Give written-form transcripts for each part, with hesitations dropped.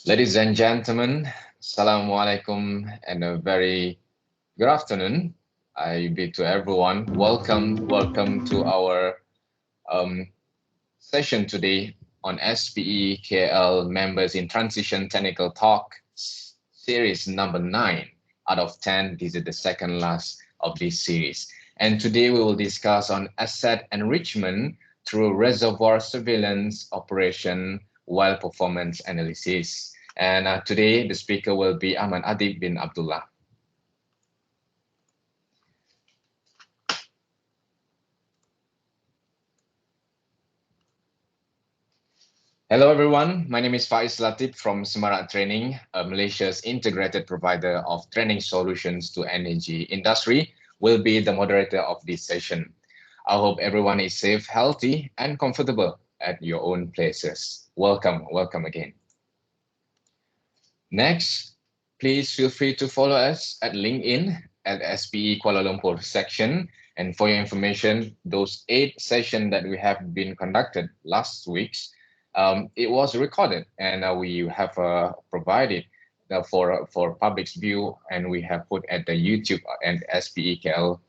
Ladies and gentlemen, Assalamu alaikum and a very good afternoon. I bid to everyone. Welcome to our um, session today on SPE KL Members in Transition Technical Talk series number 9 out of 10. This is the second last of this series. And today we will discuss on asset enrichment through reservoir surveillance operation well performance analysis. And today the speaker will be Ahmad Adib bin Abdullah. Hello everyone, my name is Faiz Latif from Semarak Training, Malaysia's integrated provider of training solutions to energy industry, will be the moderator of this session. I hope everyone is safe, healthy and comfortable at your own places. Welcome again. Next, please feel free to follow us at LinkedIn at SPE Kuala Lumpur section. And for your information, those 8 sessions that we have been conducted last week, it was recorded and we have provided for public's view, and we have put at the YouTube and SPE KL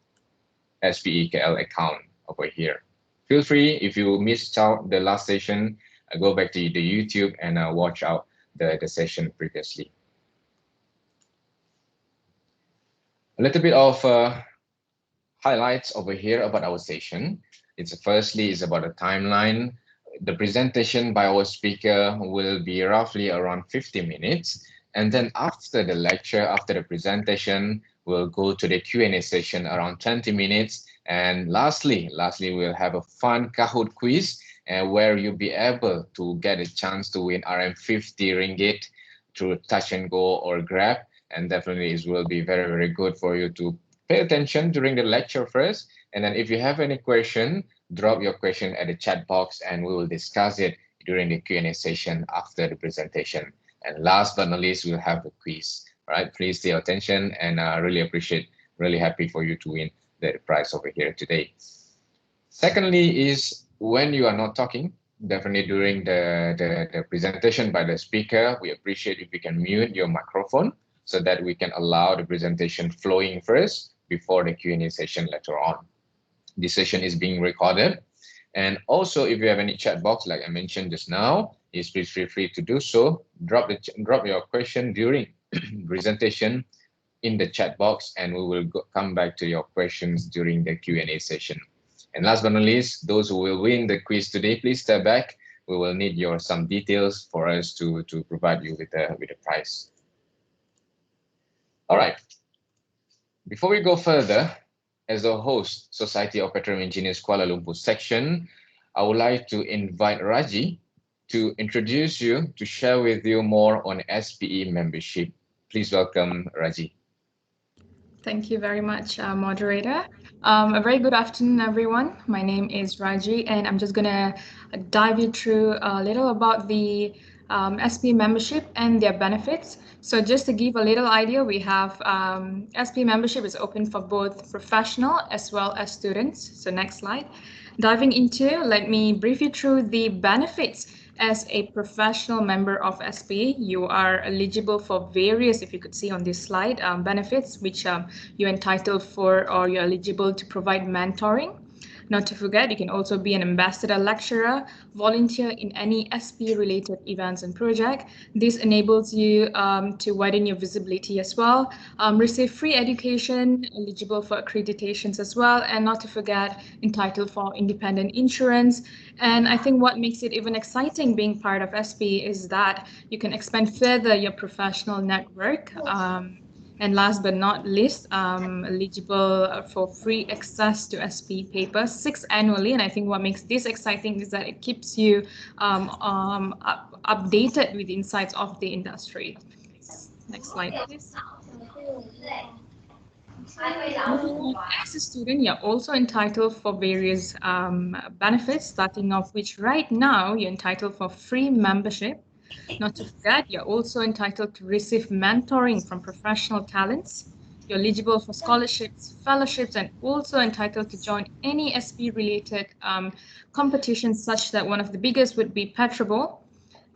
account over here. Feel free, if you missed out the last session, go back to the YouTube and watch out the session previously. A little bit of highlights over here about our session. Firstly is about a timeline. The presentation by our speaker will be roughly around 50 minutes. And then after the lecture, after the presentation, we'll go to the Q&A session around 20 minutes. And lastly, we'll have a fun Kahoot quiz where you'll be able to get a chance to win RM50 ringgit through touch and go or grab. And definitely it will be very, very good for you to pay attention during the lecture first. And then if you have any question, drop your question at the chat box and we will discuss it during the Q&A session after the presentation. And last but not least, we'll have the quiz. All right, please pay attention and really happy for you to win the prize over here today. Secondly is when you are not talking, definitely during the presentation by the speaker, we appreciate if you can mute your microphone so that we can allow the presentation flowing first before the Q&A session later on. This session is being recorded. And also, if you have any chat box, like I mentioned just now, please feel free to do so. Drop your question during presentation in the chat box, and we will come back to your questions during the Q&A session. And last but not least, those who will win the quiz today, please step back. We will need some details for us to provide you with the prize. All right. Before we go further, as a host, Society of Petroleum Engineers Kuala Lumpur section, I would like to invite Raji to introduce you, to share with you more on SPE membership. Please welcome Raji. Thank you very much, moderator. A very good afternoon, everyone. My name is Raji, and I'm just going to dive you through a little about the SPE membership and their benefits. So just to give a little idea, we have SPE membership is open for both professional as well as students. So next slide. Diving into, let me brief you through the benefits. As a professional member of SPE, you are eligible for various, if you could see on this slide, benefits which you're entitled for, or you're eligible to provide mentoring. Not to forget, you can also be an ambassador lecturer, volunteer in any SPE-related events and projects. This enables you to widen your visibility as well, receive free education, eligible for accreditations as well, and not to forget, entitled for independent insurance. And I think what makes it even exciting being part of SPE is that you can expand further your professional network. And last but not least, eligible for free access to SPE papers 6 annually. And I think what makes this exciting is that it keeps you updated with insights of the industry. Next slide, please. As a student, you're also entitled for various benefits, starting off which right now you're entitled for free membership. Not to forget, you're also entitled to receive mentoring from professional talents. You're eligible for scholarships, fellowships, and also entitled to join any SPE-related competitions, such that one of the biggest would be Petrobol.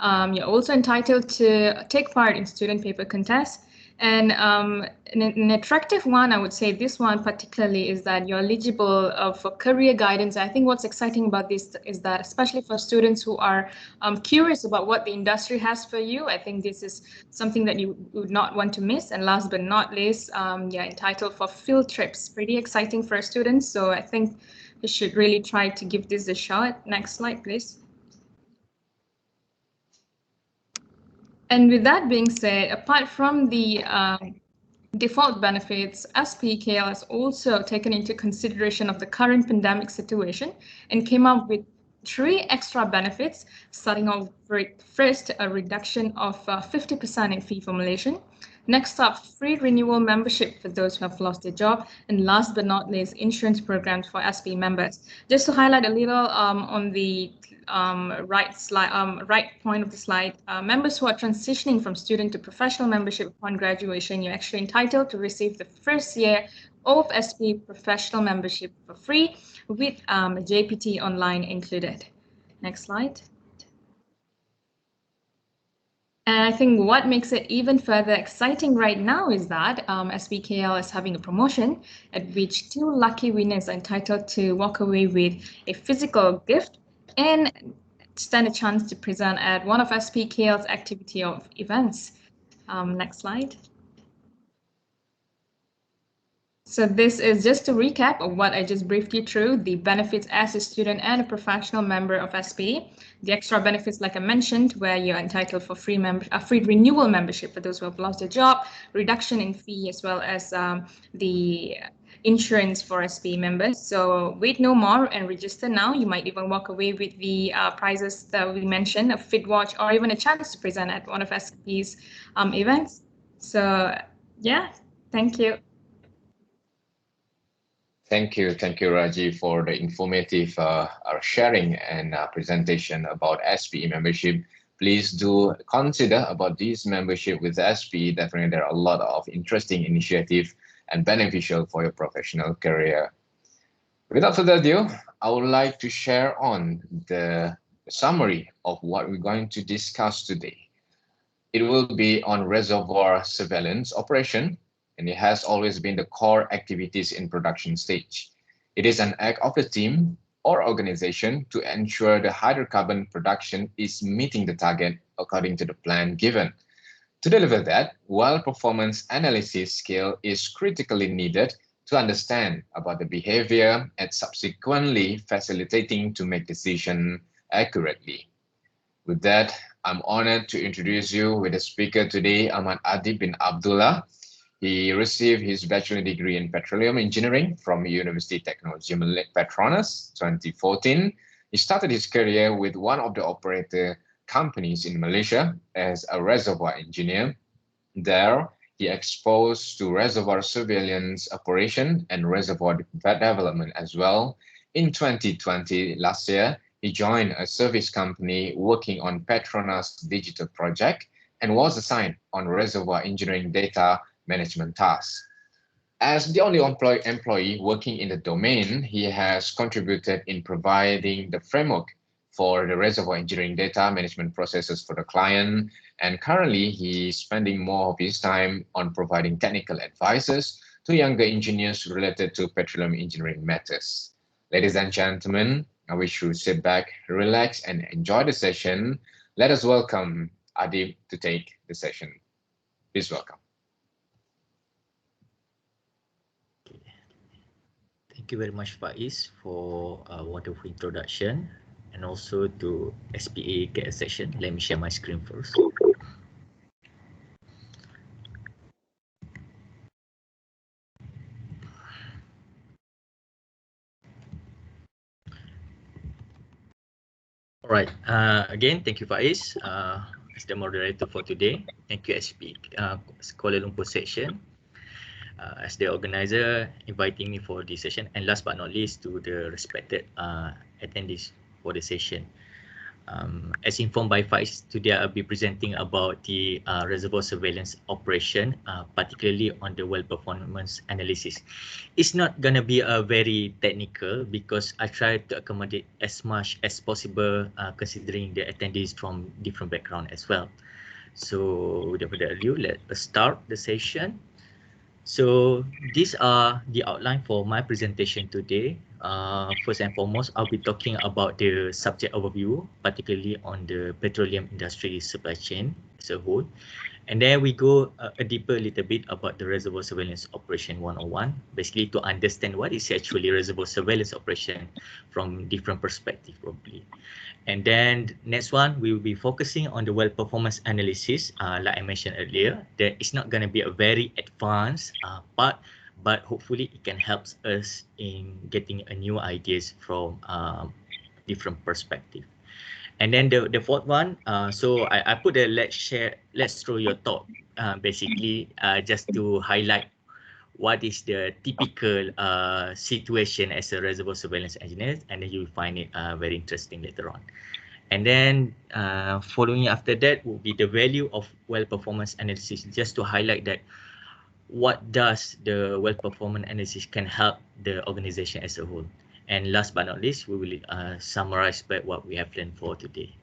You're also entitled to take part in student paper contests. And an attractive one, I would say this one particularly, is that you're eligible for career guidance. I think what's exciting about this is that, especially for students who are curious about what the industry has for you, I think this is something that you would not want to miss. And last but not least, you're entitled for field trips. Pretty exciting for students. So I think you should really try to give this a shot. Next slide, please. And with that being said, apart from the default benefits, SPEKL has also taken into consideration of the current pandemic situation and came up with 3 extra benefits, starting off with first, a reduction of 50% in fee formulation. Next up, free renewal membership for those who have lost their job. And last but not least, insurance programs for SPE members. Just to highlight a little on the right point of the slide, members who are transitioning from student to professional membership upon graduation, you're actually entitled to receive the first year of SPE professional membership for free with JPT online included. Next slide. And I think what makes it even further exciting right now is that SPKL is having a promotion at which 2 lucky winners are entitled to walk away with a physical gift and stand a chance to present at one of SPKL's activity of events. Next slide. So this is just a recap of what I just briefed you through, the benefits as a student and a professional member of SPE. The extra benefits, like I mentioned, where you're entitled for free renewal membership for those who have lost their job, reduction in fee, as well as the insurance for SPE members. So wait no more and register now. You might even walk away with the prizes that we mentioned, a fit watch, or even a chance to present at one of SPE's events. So yeah, thank you. Thank you, Raji, for the informative sharing and presentation about SPE membership. Please do consider about this membership with SPE. Definitely, there are a lot of interesting initiatives and beneficial for your professional career. Without further ado, I would like to share on the summary of what we're going to discuss today. It will be on reservoir surveillance operation, and it has always been the core activities in production stage. It is an act of the team or organization to ensure the hydrocarbon production is meeting the target according to the plan given. To deliver that, well performance analysis skill is critically needed to understand about the behavior and subsequently facilitating to make decision accurately. With that, I'm honored to introduce you with the speaker today, Ahmad Adib bin Abdullah. He received his bachelor degree in petroleum engineering from University Technology Petronas 2014. He started his career with one of the operator companies in Malaysia as a reservoir engineer. There, he exposed to reservoir surveillance operation and reservoir development as well. In 2020, last year, he joined a service company working on Petronas digital project and was assigned on reservoir engineering data management tasks. As the only employee working in the domain, he has contributed in providing the framework for the reservoir engineering data management processes for the client. And currently, he's spending more of his time on providing technical advices to younger engineers related to petroleum engineering matters. Ladies and gentlemen, I wish you sit back, relax, and enjoy the session. Let us welcome Adib to take the session. Please welcome. Thank you very much, Faiz, for a wonderful introduction, and also to SPA get a session. Let me share my screen first. All right. Again, thank you, Faiz, as the moderator for today. Thank you, SPE Kuala Lumpur section, as the organizer, inviting me for this session. And last but not least, to the respected attendees for the session. As informed by Faiz, today I'll be presenting about the reservoir surveillance operation, particularly on the well performance analysis. It's not going to be a very technical because I try to accommodate as much as possible considering the attendees from different background as well. So without further ado, let us start the session. So these are the outline for my presentation today. First and foremost, I'll be talking about the subject overview, particularly on the petroleum industry supply chain as a whole. And then we go a deeper little bit about the reservoir surveillance operation 101, basically to understand what is actually reservoir surveillance operation from different perspective probably. And then next one, we will be focusing on the well performance analysis. Like I mentioned earlier, that it's not going to be a very advanced part, but hopefully it can help us in getting a new ideas from different perspective. And then the fourth one, so I put a let's throw your thought, basically just to highlight what is the typical situation as a reservoir surveillance engineer, and then you will find it very interesting later on. And then following after that will be the value of well performance analysis, just to highlight that what does the well performance analysis can help the organization as a whole. And last but not least, we will summarize back what we have learned for today.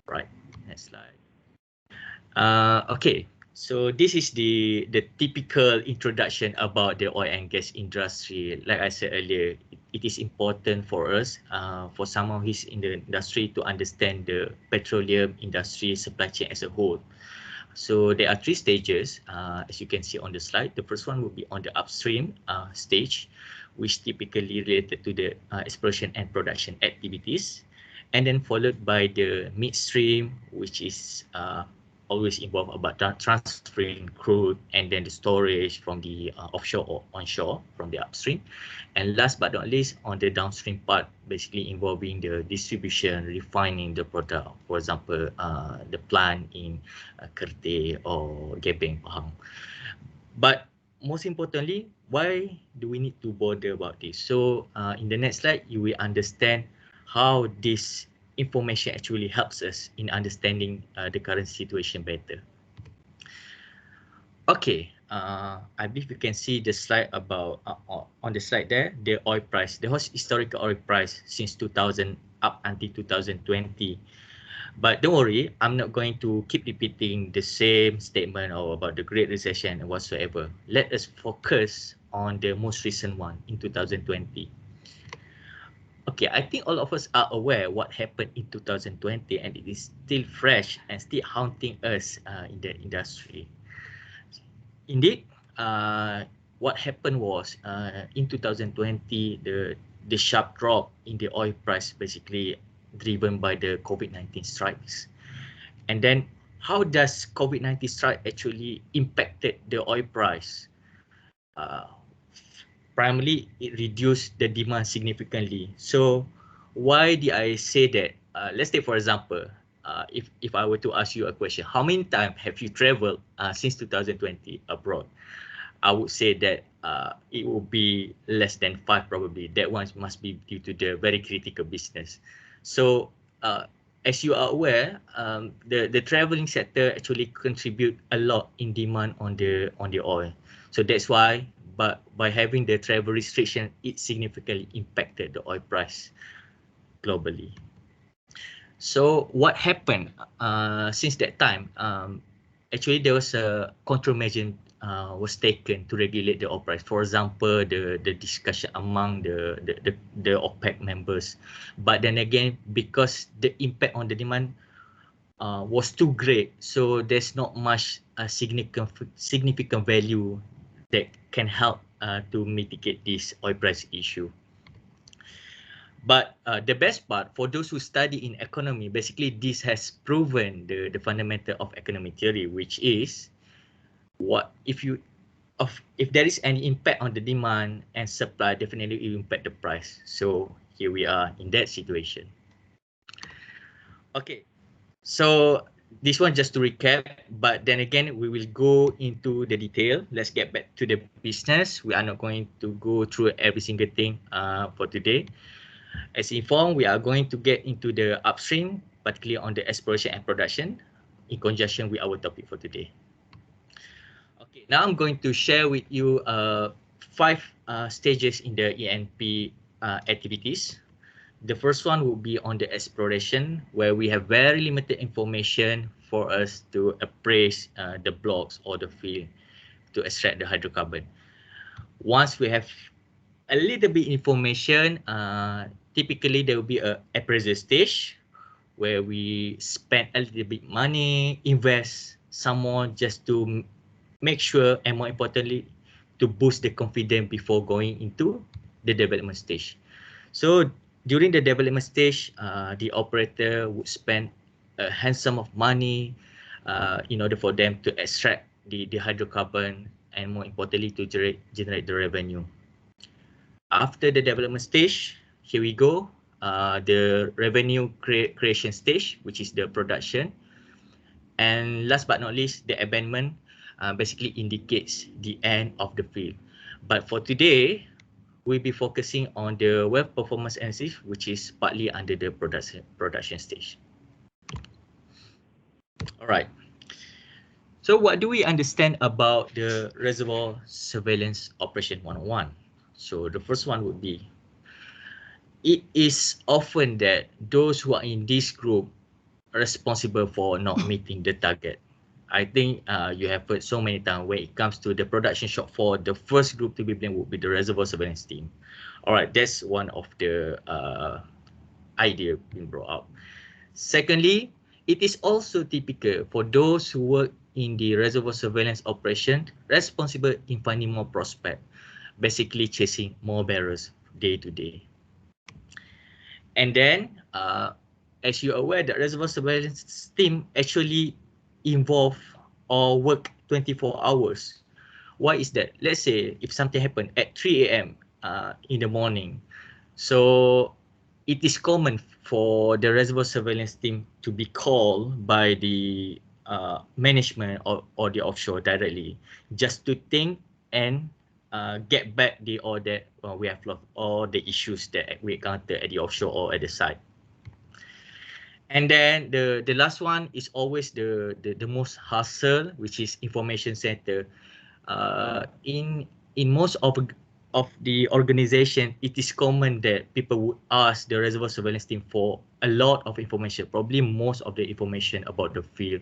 Right, next slide. Okay, so this is the typical introduction about the oil and gas industry. Like I said earlier, it is important for us, for someone who is in the industry, to understand the petroleum industry supply chain as a whole. So there are three stages, as you can see on the slide. The first one will be on the upstream stage, which typically related to the exploration and production activities, and then followed by the midstream, which is always involved about transferring crude and then the storage from the offshore or onshore from the upstream. And last but not least, on the downstream part, basically involving the distribution, refining the product, for example, the plant in Kerteh or Gebeng, Pahang. But most importantly, why do we need to bother about this? So in the next slide, you will understand how this information actually helps us in understanding the current situation better. Okay, I believe you can see the slide about on the slide there, the oil price, the historical oil price since 2000 up until 2020. But don't worry, I'm not going to keep repeating the same statement or about the Great Recession and whatsoever. Let us focus on the most recent one in 2020. Okay, I think all of us are aware what happened in 2020, and it is still fresh and still haunting us in the industry. Indeed, what happened was in 2020, the sharp drop in the oil price, basically driven by the COVID-19 strikes. And then how does COVID-19 strike actually impacted the oil price? Primarily, it reduced the demand significantly. So why did I say that? Let's take, for example, if I were to ask you a question, how many times have you traveled since 2020 abroad? I would say that it will be less than 5 probably. That one must be due to the very critical business. So as you are aware, the traveling sector actually contribute a lot in demand on the oil. So that's why, but by having the travel restriction, it significantly impacted the oil price globally. So what happened since that time? Actually, there was a countermeasure was taken to regulate the oil price. For example, the discussion among the OPEC members. But then again, because the impact on the demand was too great, so there's not much significant value that can help to mitigate this oil price issue. But the best part, for those who study in economy, basically this has proven the fundamental of economic theory, which is what if there is any impact on the demand and supply, definitely it will impact the price. So here we are in that situation. Okay, so this one just to recap, but then again we will go into the detail. Let's get back to the business. We are not going to go through every single thing for today. As informed, we are going to get into the upstream particularly on the exploration and production, in conjunction with our topic for today. Okay, now I'm going to share with you 5 stages in the ENP activities. The first one will be on the exploration, where we have very limited information for us to appraise the blocks or the field to extract the hydrocarbon. Once we have a little bit information, typically there will be a appraisal stage where we spend a little bit money, invest some more just to make sure, and more importantly, to boost the confidence before going into the development stage. So during the development stage, the operator would spend a handsome of money in order for them to extract the hydrocarbon, and more importantly, to generate the revenue. After the development stage, here we go, the revenue creation stage, which is the production. And last but not least, the abandonment basically indicates the end of the field. But for today, we'll be focusing on the well performance analysis, which is partly under the production stage. All right. So what do we understand about the reservoir surveillance operation 101? So the first one would be, it is often that those who are in this group are responsible for not meeting the target. I think you have heard so many times when it comes to the production shortfall, the first group to be blamed would be the reservoir surveillance team. All right, that's one of the idea being brought up. Secondly, it is also typical for those who work in the reservoir surveillance operation responsible in finding more prospect, basically chasing more barrels day to day. And then, as you're aware, the reservoir surveillance team actually involve or work 24 hours. Why is that? Let's say if something happened at 3 a.m. In the morning, so it is common for the reservoir surveillance team to be called by the management or the offshore directly, just to think and get back the ore that we have lost, or the issues that we encounter at the offshore or at the site. And then the last one is always the most hassle, which is information center. In most of the organization, it is common that people would ask the reservoir surveillance team for a lot of information, probably most of the information about the field,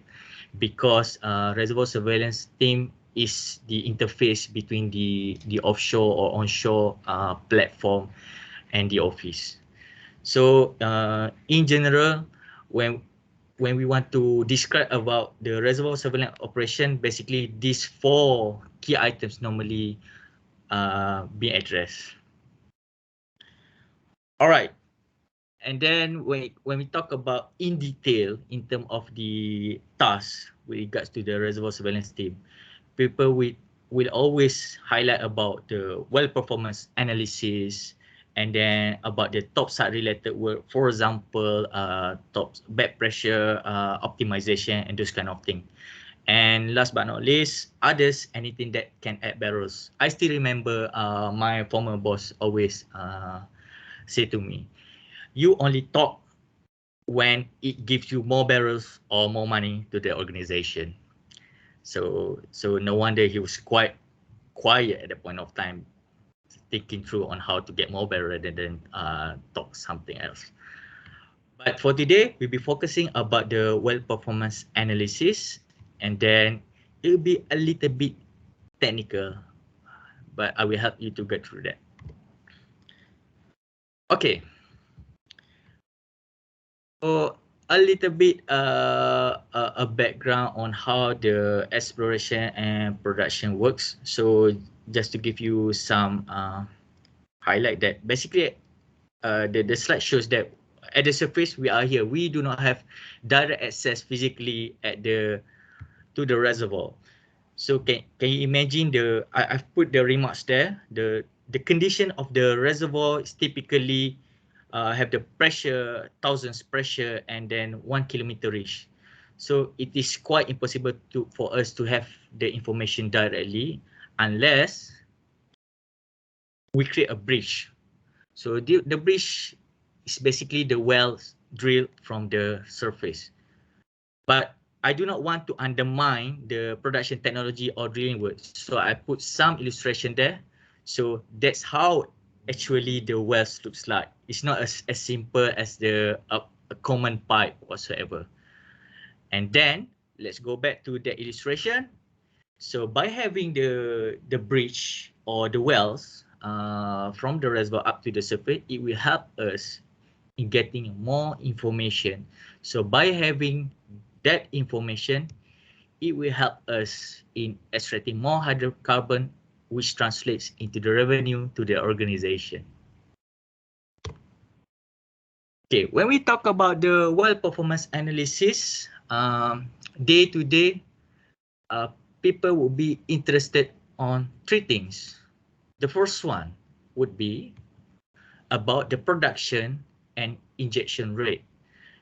because reservoir surveillance team is the interface between the offshore or onshore platform and the office. So in general, when we want to describe about the reservoir surveillance operation, basically these 4 key items normally being addressed. All right. And then when we talk about in detail in terms of the tasks with regards to the reservoir surveillance team, people will always highlight about the well performance analysis, and then about the top site related work, for example, top bed pressure optimization and those kind of thing. And last but not least, others, anything that can add barrels. I still remember my former boss always say to me, you only talk when it gives you more barrels or more money to the organization. So no wonder he was quite quiet at the point of time, thinking through on how to get more barrel rather than talk something else. But for today, we'll be focusing about the well performance analysis, and then it will be a little bit technical, but I will help you to get through that. Okay. So a little bit a background on how the exploration and production works. So just to give you some highlight that basically the slide shows that at the surface we are here. We do not have direct access physically to the reservoir. So can you imagine I've put the remarks there. The condition of the reservoir is typically have the pressure, thousands pressure, and then 1 kilometer reach. So it is quite impossible for us to have the information directly unless we create a bridge. So the bridge is basically the wells drilled from the surface. But I do not want to undermine the production technology or drilling work. So I put some illustration there. So that's how actually the wells looks like. It's not as simple as a common pipe whatsoever. And then let's go back to the illustration. So by having the bridge or the wells from the reservoir up to the surface, it will help us in getting more information. So by having that information, it will help us in extracting more hydrocarbon, which translates into the revenue to the organization. Okay, when we talk about the well performance analysis, day to day, people will be interested on three things. The first one would be about the production and injection rate.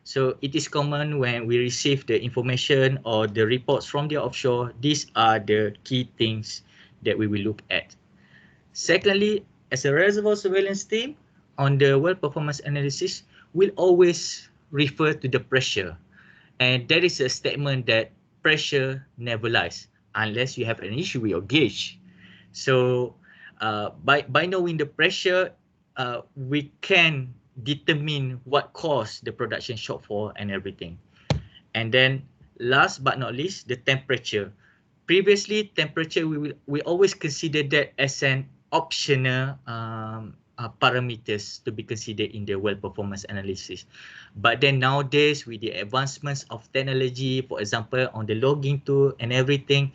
So it is common when we receive the information or the reports from the offshore, these are the key things that we will look at. Secondly, as a reservoir surveillance team, on the well performance analysis, we'll always refer to the pressure. And that is a statement that pressure never lies unless you have an issue with your gauge. So by knowing the pressure, we can determine what caused the production shortfall and everything. And then last but not least, the temperature. Previously, temperature, we always consider that as an optional parameters to be considered in the well performance analysis. But then nowadays, with the advancements of technology, for example, on the logging tool and everything,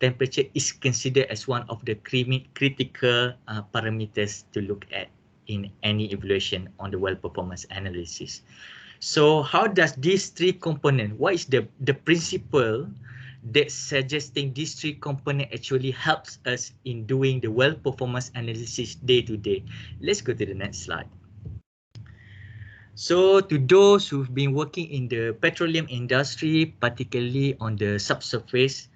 temperature is considered as one of the critical parameters to look at in any evaluation on the well performance analysis. So how does these three components, what is the principle that suggesting these three components actually helps us in doing the well performance analysis day to day? Let's go to the next slide. So to those who've been working in the petroleum industry, particularly on the subsurface,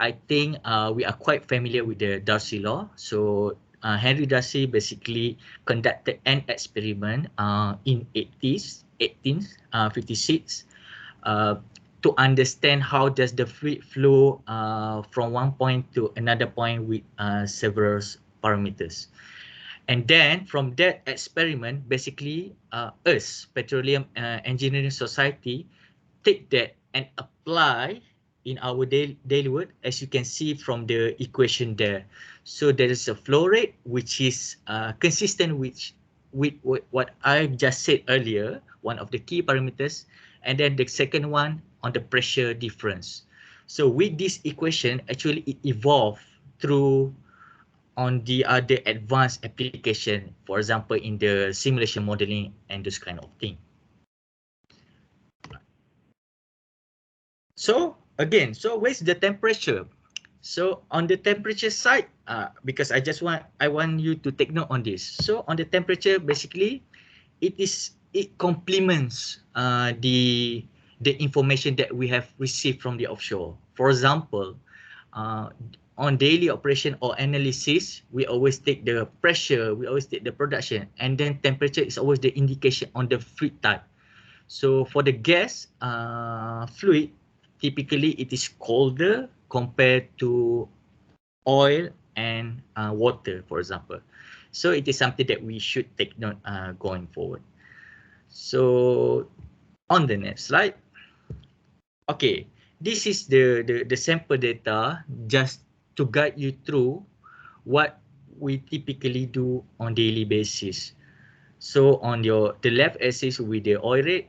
I think we are quite familiar with the Darcy law. So Henry Darcy basically conducted an experiment in 1856 to understand how does the fluid flow from one point to another point with several parameters. And then from that experiment, basically us, Petroleum Engineering Society, take that and apply in our daily work, as you can see from the equation there. So there is a flow rate which is consistent with what I just said earlier, one of the key parameters, and then the second one on the pressure difference. So with this equation, actually it evolved through on the other advanced application, for example, in the simulation modeling and this kind of thing. So again, so where's the temperature? So on the temperature side, because I want you to take note on this. So on the temperature, basically, it complements the information that we have received from the offshore. For example, on daily operation or analysis, we always take the pressure, we always take the production, and then temperature is always the indication on the fluid type. So for the gas fluid, typically it is colder compared to oil and water, for example. So it is something that we should take note going forward. So on the next slide. Okay, this is the sample data just to guide you through what we typically do on daily basis. So on the left axis with the oil rate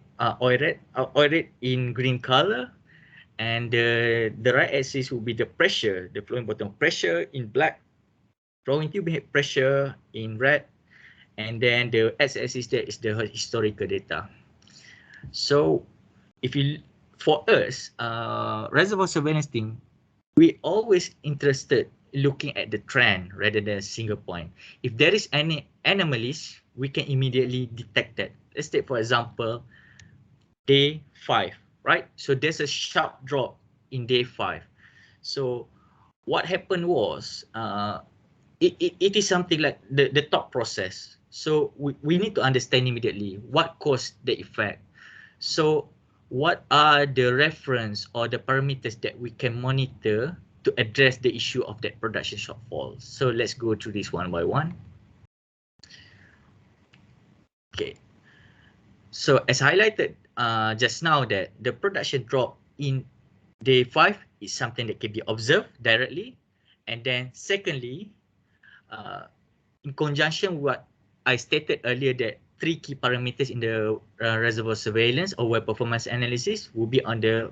in green color, and the right axis will be the pressure, the flowing bottom pressure in black, flowing tube head pressure in red, and then the x-axis there is the historical data. So for us, reservoir surveillance team, we always interested looking at the trend rather than a single point. If there is any anomalies, we can immediately detect that. Let's take, for example, day 5, right? So there's a sharp drop in day 5. So what happened was, it is something like the top process. So we need to understand immediately what caused the effect. So what are the reference or the parameters that we can monitor to address the issue of that production shortfall? So let's go through this one by one. Okay. So as highlighted just now, that the production drop in day 5 is something that can be observed directly. And then secondly, in conjunction with what I stated earlier, that 3 key parameters in the reservoir surveillance or well performance analysis will be on the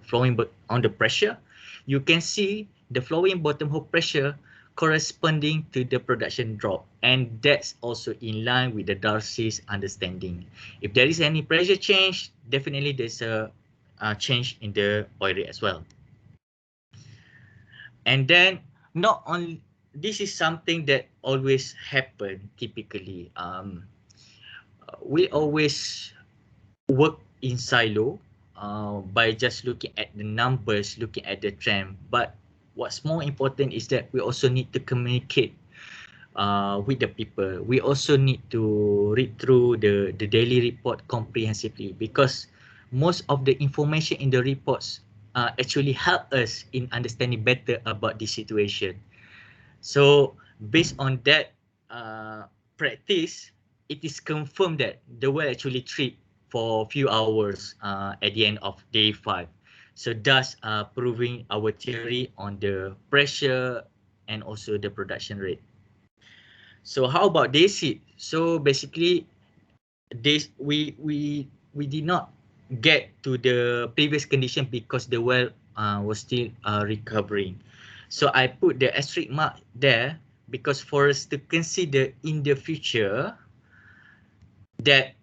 pressure. You can see the flowing bottom hole pressure corresponding to the production drop, and that's also in line with the Darcy's understanding. If there is any pressure change, definitely there's a change in the oil rate as well. And then not only this is something that always happen typically. We always work in silo by just looking at the numbers, looking at the trend. But what's more important is that we also need to communicate with the people. We also need to read through the daily report comprehensively, because most of the information in the reports actually help us in understanding better about the situation. So based on that practice, it is confirmed that the well actually trip for a few hours at the end of day 5. So thus proving our theory on the pressure and also the production rate. So how about day 6? So basically, we did not get to the previous condition because the well was still recovering. So I put the asterisk mark there because for us to consider in the future that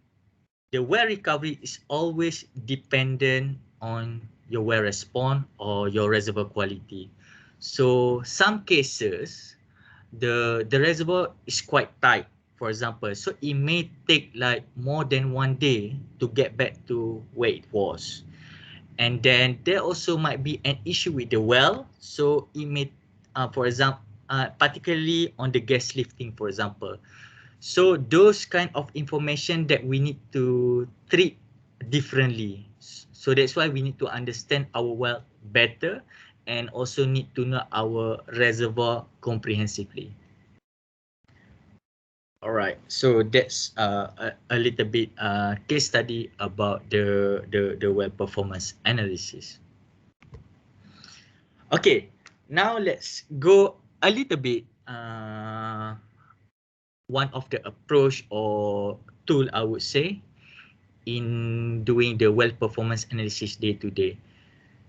the well recovery is always dependent on your well response or your reservoir quality. So some cases, the reservoir is quite tight, for example. So it may take like more than 1 day to get back to where it was. And then there also might be an issue with the well. So it may, for example, particularly on the gas lifting, for example. So those kind of information that we need to treat differently. So that's why we need to understand our well better and also need to know our reservoir comprehensively. All right, so that's a little bit case study about the well performance analysis. Okay, now let's go a little bit one of the approach or tool I would say in doing the well performance analysis day to day.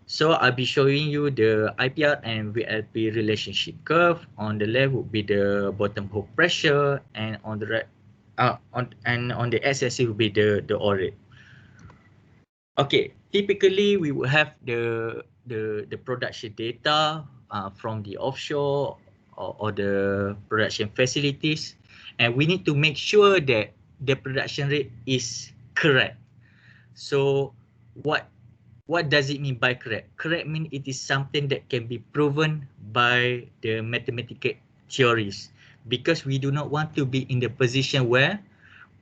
So I'll be showing you the IPR and VLP relationship curve. On the left would be the bottom hole pressure, and on the right, on the x-axis would be the oil rate. Okay, typically we will have the production data from the offshore or the production facilities, and we need to make sure that the production rate is correct. So what does it mean by correct? Correct means it is something that can be proven by the mathematical theories, because we do not want to be in the position where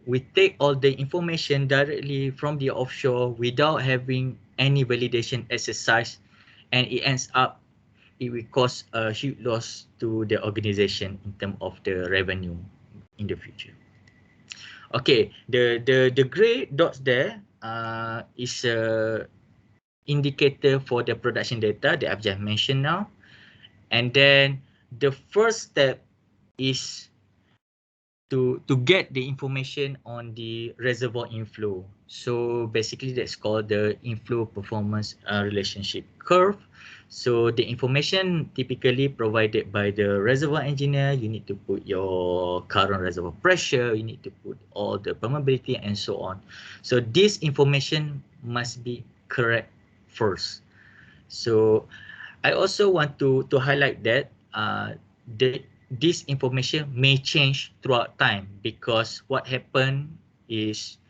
we take all the information directly from the offshore without having any validation exercise, and it ends up it will cause a huge loss to the organization in terms of the revenue in the future. Okay, the gray dots there is a indicator for the production data that I've just mentioned now. And then the first step is to get the information on the reservoir inflow. So basically that's called the inflow performance relationship curve. So the information typically provided by the reservoir engineer, you need to put your current reservoir pressure, you need to put all the permeability and so on. So this information must be correct first. So I also want to highlight that this information may change throughout time, because what happened is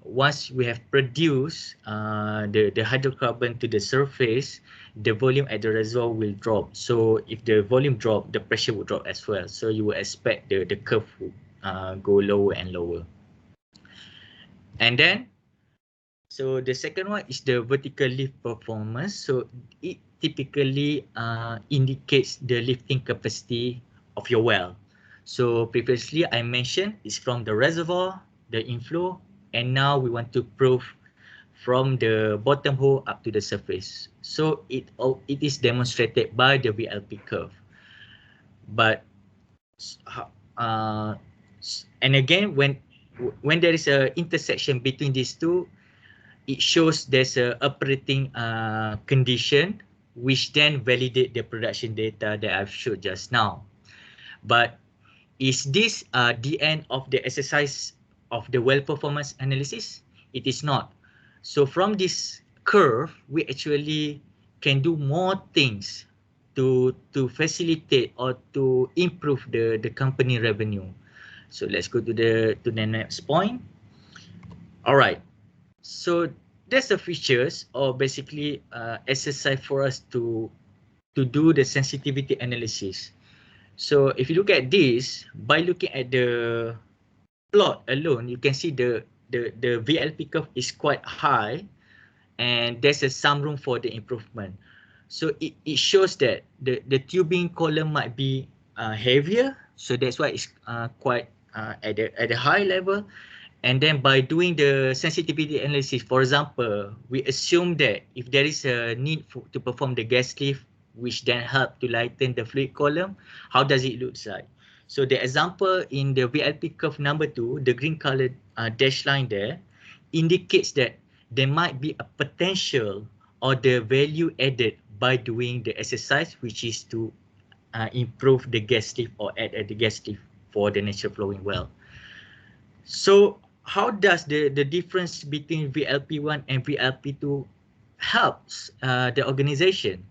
once we have produced the hydrocarbon to the surface, the volume at the reservoir will drop. So if the volume drop, the pressure will drop as well. So you will expect the curve will go lower and lower. And then So the second one is the vertical lift performance. So it typically indicates the lifting capacity of your well. So previously I mentioned it's from the reservoir, the inflow, and now we want to prove from the bottom hole up to the surface. So it is demonstrated by the VLP curve. But uh, and again, when there is a intersection between these two, it shows there's a operating condition, which then validate the production data that I've showed just now. But is this the end of the exercise of the well performance analysis? It is not. So from this curve, we actually can do more things to facilitate or to improve the company revenue. So let's go to the next point. All right. So that's the features or basically exercise for us to do the sensitivity analysis. So if you look at this, by looking at the plot alone, you can see the VLP curve is quite high, and there's some room for the improvement. So it shows that the tubing column might be heavier, so that's why it's quite at the high level. And then by doing the sensitivity analysis, for example, we assume that if there is a need to perform the gas lift, which then help to lighten the fluid column, how does it look like? So the example in the VLP curve number 2, the green colored dash line there, indicates that there might be a potential or the value added by doing the exercise, which is to improve the gas lift or add the gas lift for the natural flowing well. So how does the difference between VLP1 and VLP2 helps the organization?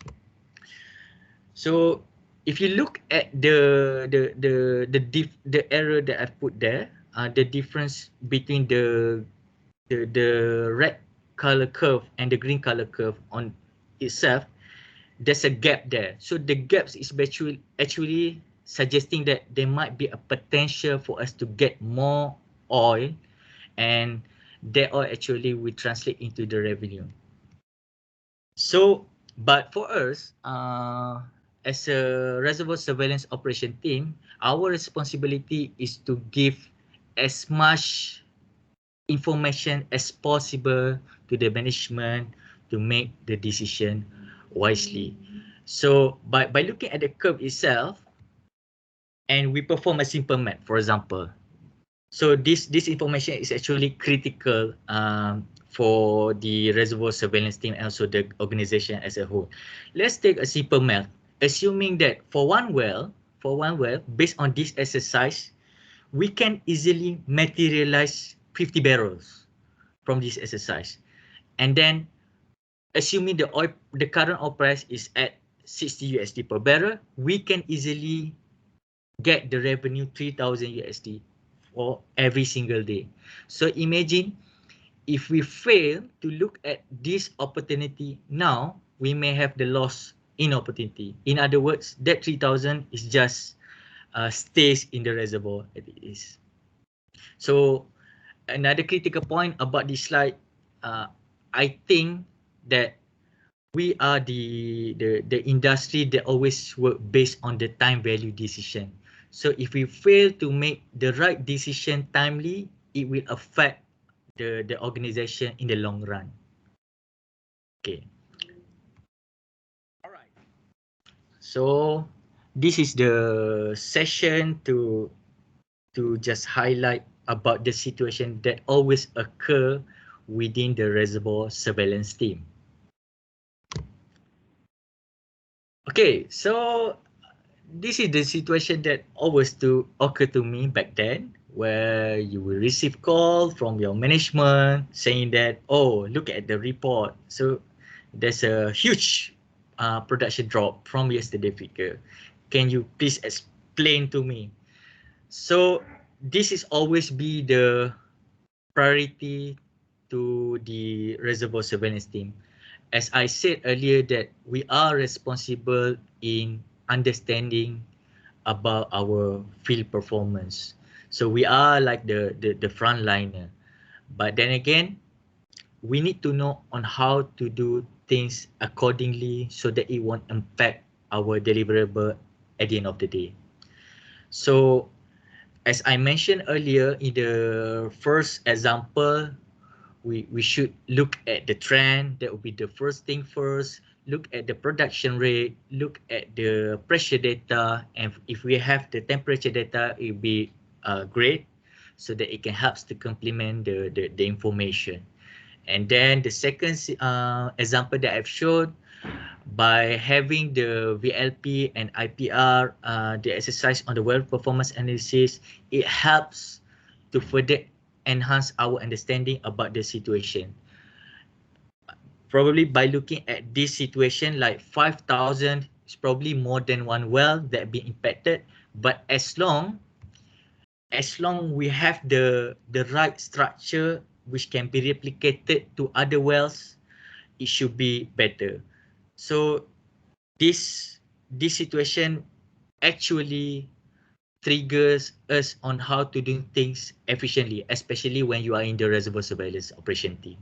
So if you look at the error that I've put there, the difference between the red color curve and the green color curve on itself, there's a gap there. So the gaps is actually suggesting that there might be a potential for us to get more oil, and that oil actually will translate into the revenue. So, but for us, as a reservoir surveillance operation team, our responsibility is to give as much information as possible to the management to make the decision wisely. So by looking at the curve itself, and we perform a simple math, for example. So this information is actually critical for the reservoir surveillance team and also the organization as a whole. Let's take a simple math. Assuming that for one well, based on this exercise, we can easily materialize 50 barrels from this exercise. And then assuming the current oil price is at 60 USD per barrel, we can easily get the revenue 3,000 USD for every single day. So imagine if we fail to look at this opportunity now, we may have the loss in opportunity. In other words, that 3,000 is just stays in the reservoir as it is. So another critical point about this slide, I think that we are the industry that always work based on the time value decision. So if we fail to make the right decision timely, it will affect the organization in the long run. Okay. All right. So this is the session to just highlight about the situation that always occur within the reservoir surveillance team. Okay, so this is the situation that always occur to me back then, where you will receive call from your management saying that, oh, look at the report. So there's a huge production drop from yesterday figure. Can you please explain to me? So this is always be the priority to the reservoir surveillance team. As I said earlier, that we are responsible in understanding about our field performance. So we are like the frontliner. But then again, we need to know on how to do things accordingly so that it won't impact our deliverable at the end of the day. So as I mentioned earlier in the first example, we should look at the trend. That would be the first thing first. Look at the production rate, look at the pressure data, and if we have the temperature data, it will be great, so that it can help to complement the information. And then the second example that I've shown, by having the VLP and IPR, the exercise on the well performance analysis, it helps to further enhance our understanding about the situation. Probably by looking at this situation, like 5,000 is probably more than one well that be impacted, but as long we have the right structure which can be replicated to other wells, it should be better. So this situation actually triggers us on how to do things efficiently, especially when you are in the reservoir surveillance operation team.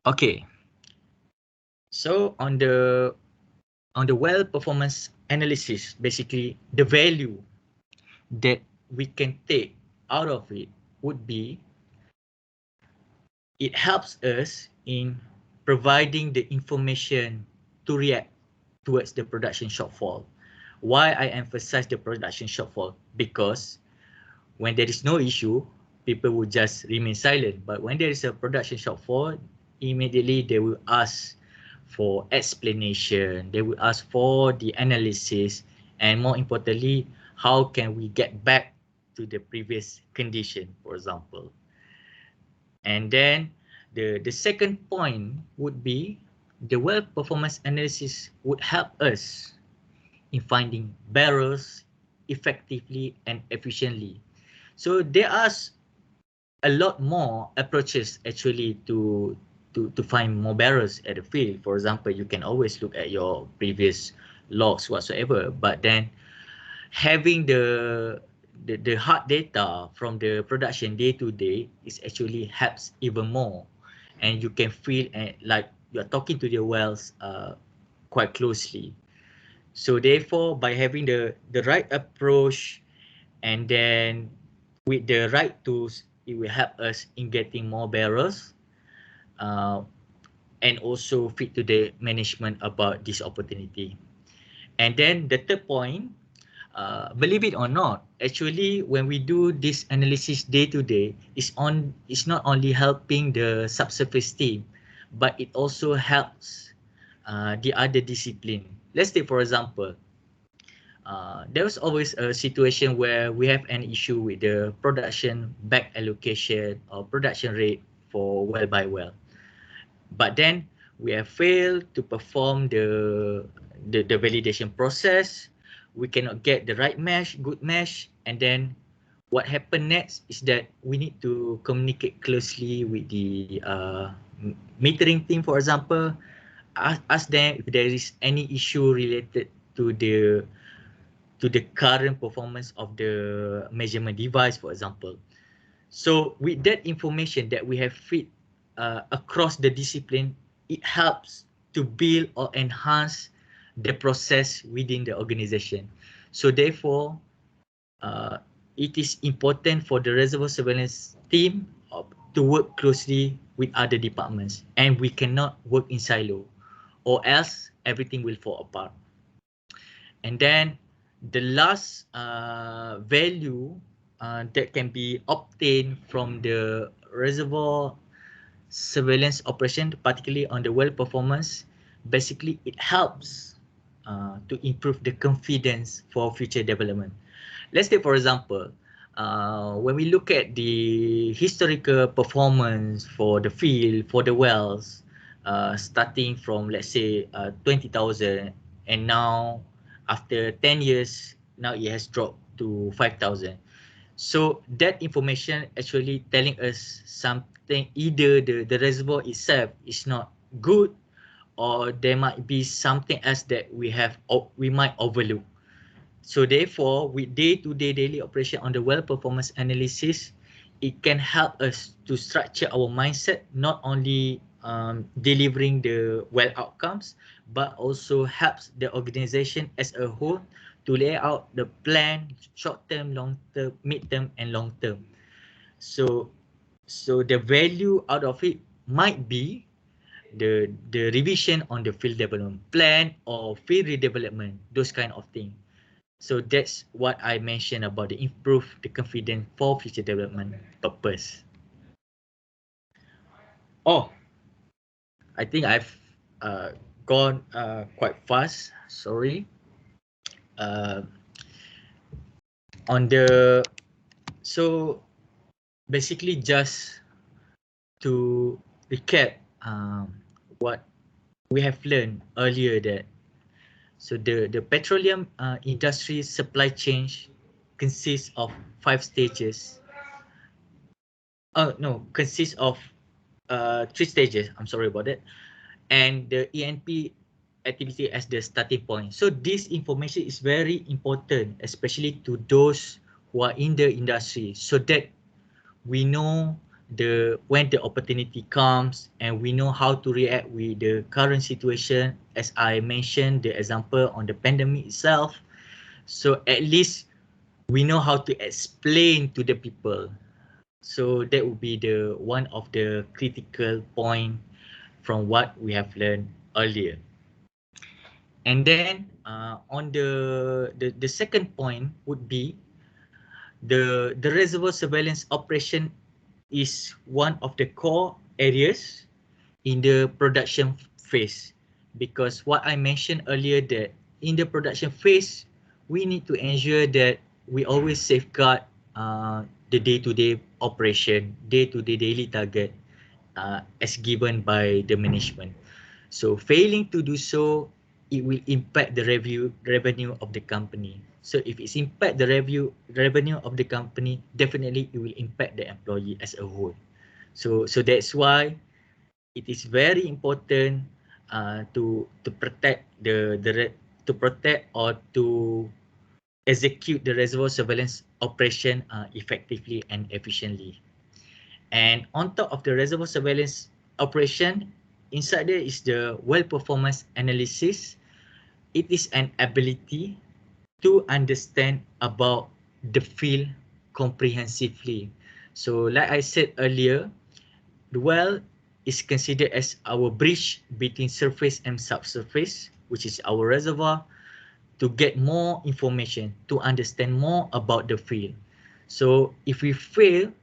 Okay, so on the well performance analysis, basically the value that we can take out of it would be, it helps us in providing the information to react towards the production shortfall. Why I emphasize the production shortfall? Because when there is no issue, people will just remain silent. But when there is a production shortfall, immediately they will ask for explanation, they will ask for the analysis, and more importantly, how can we get back to the previous condition, for example. And then the second point would be, the well performance analysis would help us in finding barrels effectively and efficiently. So there are a lot more approaches actually to find more barrels at the field. For example, you can always look at your previous logs whatsoever, but then having the hard data from the production day to day is actually helps even more, and you can feel like you're talking to the wells quite closely. So therefore, by having the right approach, and then with the right tools, it will help us in getting more barrels, and also fit to the management about this opportunity. And then the third point, believe it or not, actually when we do this analysis day to day, it's not only helping the subsurface team, but it also helps the other discipline. Let's take for example, there was always a situation where we have an issue with the production back allocation or production rate for well by well. But then we have failed to perform the validation process. We cannot get the right mesh, good mesh, and then what happened next is that we need to communicate closely with the metering team, for example, ask them if there is any issue related to the current performance of the measurement device, for example. So with that information that we have fit across the discipline, it helps to build or enhance the process within the organization. So therefore, it is important for the reservoir surveillance team to work closely with other departments, and we cannot work in silo, or else everything will fall apart. And then the last value that can be obtained from the reservoir surveillance operation, particularly on the well performance, basically it helps to improve the confidence for future development. Let's take for example, when we look at the historical performance for the field, for the wells, starting from let's say 20,000, and now after 10 years, now it has dropped to 5,000. So that information actually telling us something, either the reservoir itself is not good, or there might be something else that we might overlook. So therefore, with day-to-day daily operation on the well performance analysis, it can help us to structure our mindset, not only delivering the well outcomes, but also helps the organization as a whole to lay out the plan, short-term, long-term, mid-term, and long-term. So the value out of it might be the revision on the field development plan or field redevelopment, those kind of things. So that's what I mentioned about the improve the confidence for future development purpose. Oh, I think I've gone quite fast. Sorry. On the so basically just to recap what we have learned earlier, that so the petroleum industry supply chain consists of 5 stages. Consists of 3 stages. I'm sorry about that. And the ENP activity as the starting point. So this information is very important, especially to those who are in the industry, so that we know when the opportunity comes, and we know how to react with the current situation. As I mentioned, the example on the pandemic itself. So at least we know how to explain to the people. So that would be the one of the critical point from what we have learned earlier. And then on the second point would be the reservoir surveillance operation is one of the core areas in the production phase, because what I mentioned earlier, that in the production phase we need to ensure that we always safeguard the day-to-day operation, day-to-day daily target as given by the management. So failing to do so, it will impact the revenue of the company. So if it's impact the revenue of the company, definitely it will impact the employee as a whole. So that's why it is very important to protect to protect or to execute the reservoir surveillance operation effectively and efficiently. And on top of the reservoir surveillance operation, inside there is the well performance analysis. It is an ability to understand about the field comprehensively. So like I said earlier, the well is considered as our bridge between surface and subsurface, which is our reservoir, to get more information, to understand more about the field. So if we fail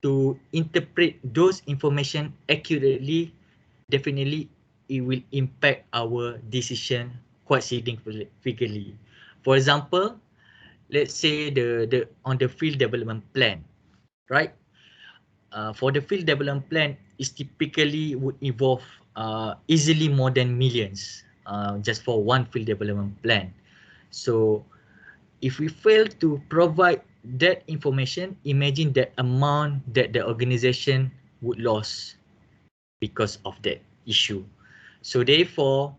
to interpret those information accurately, definitely it will impact our decision quite significantly. For example, let's say the on the field development plan, right? For the field development plan, is typically would involve easily more than millions just for one field development plan. So if we fail to provide that information, imagine the amount that the organization would lose because of that issue. So therefore,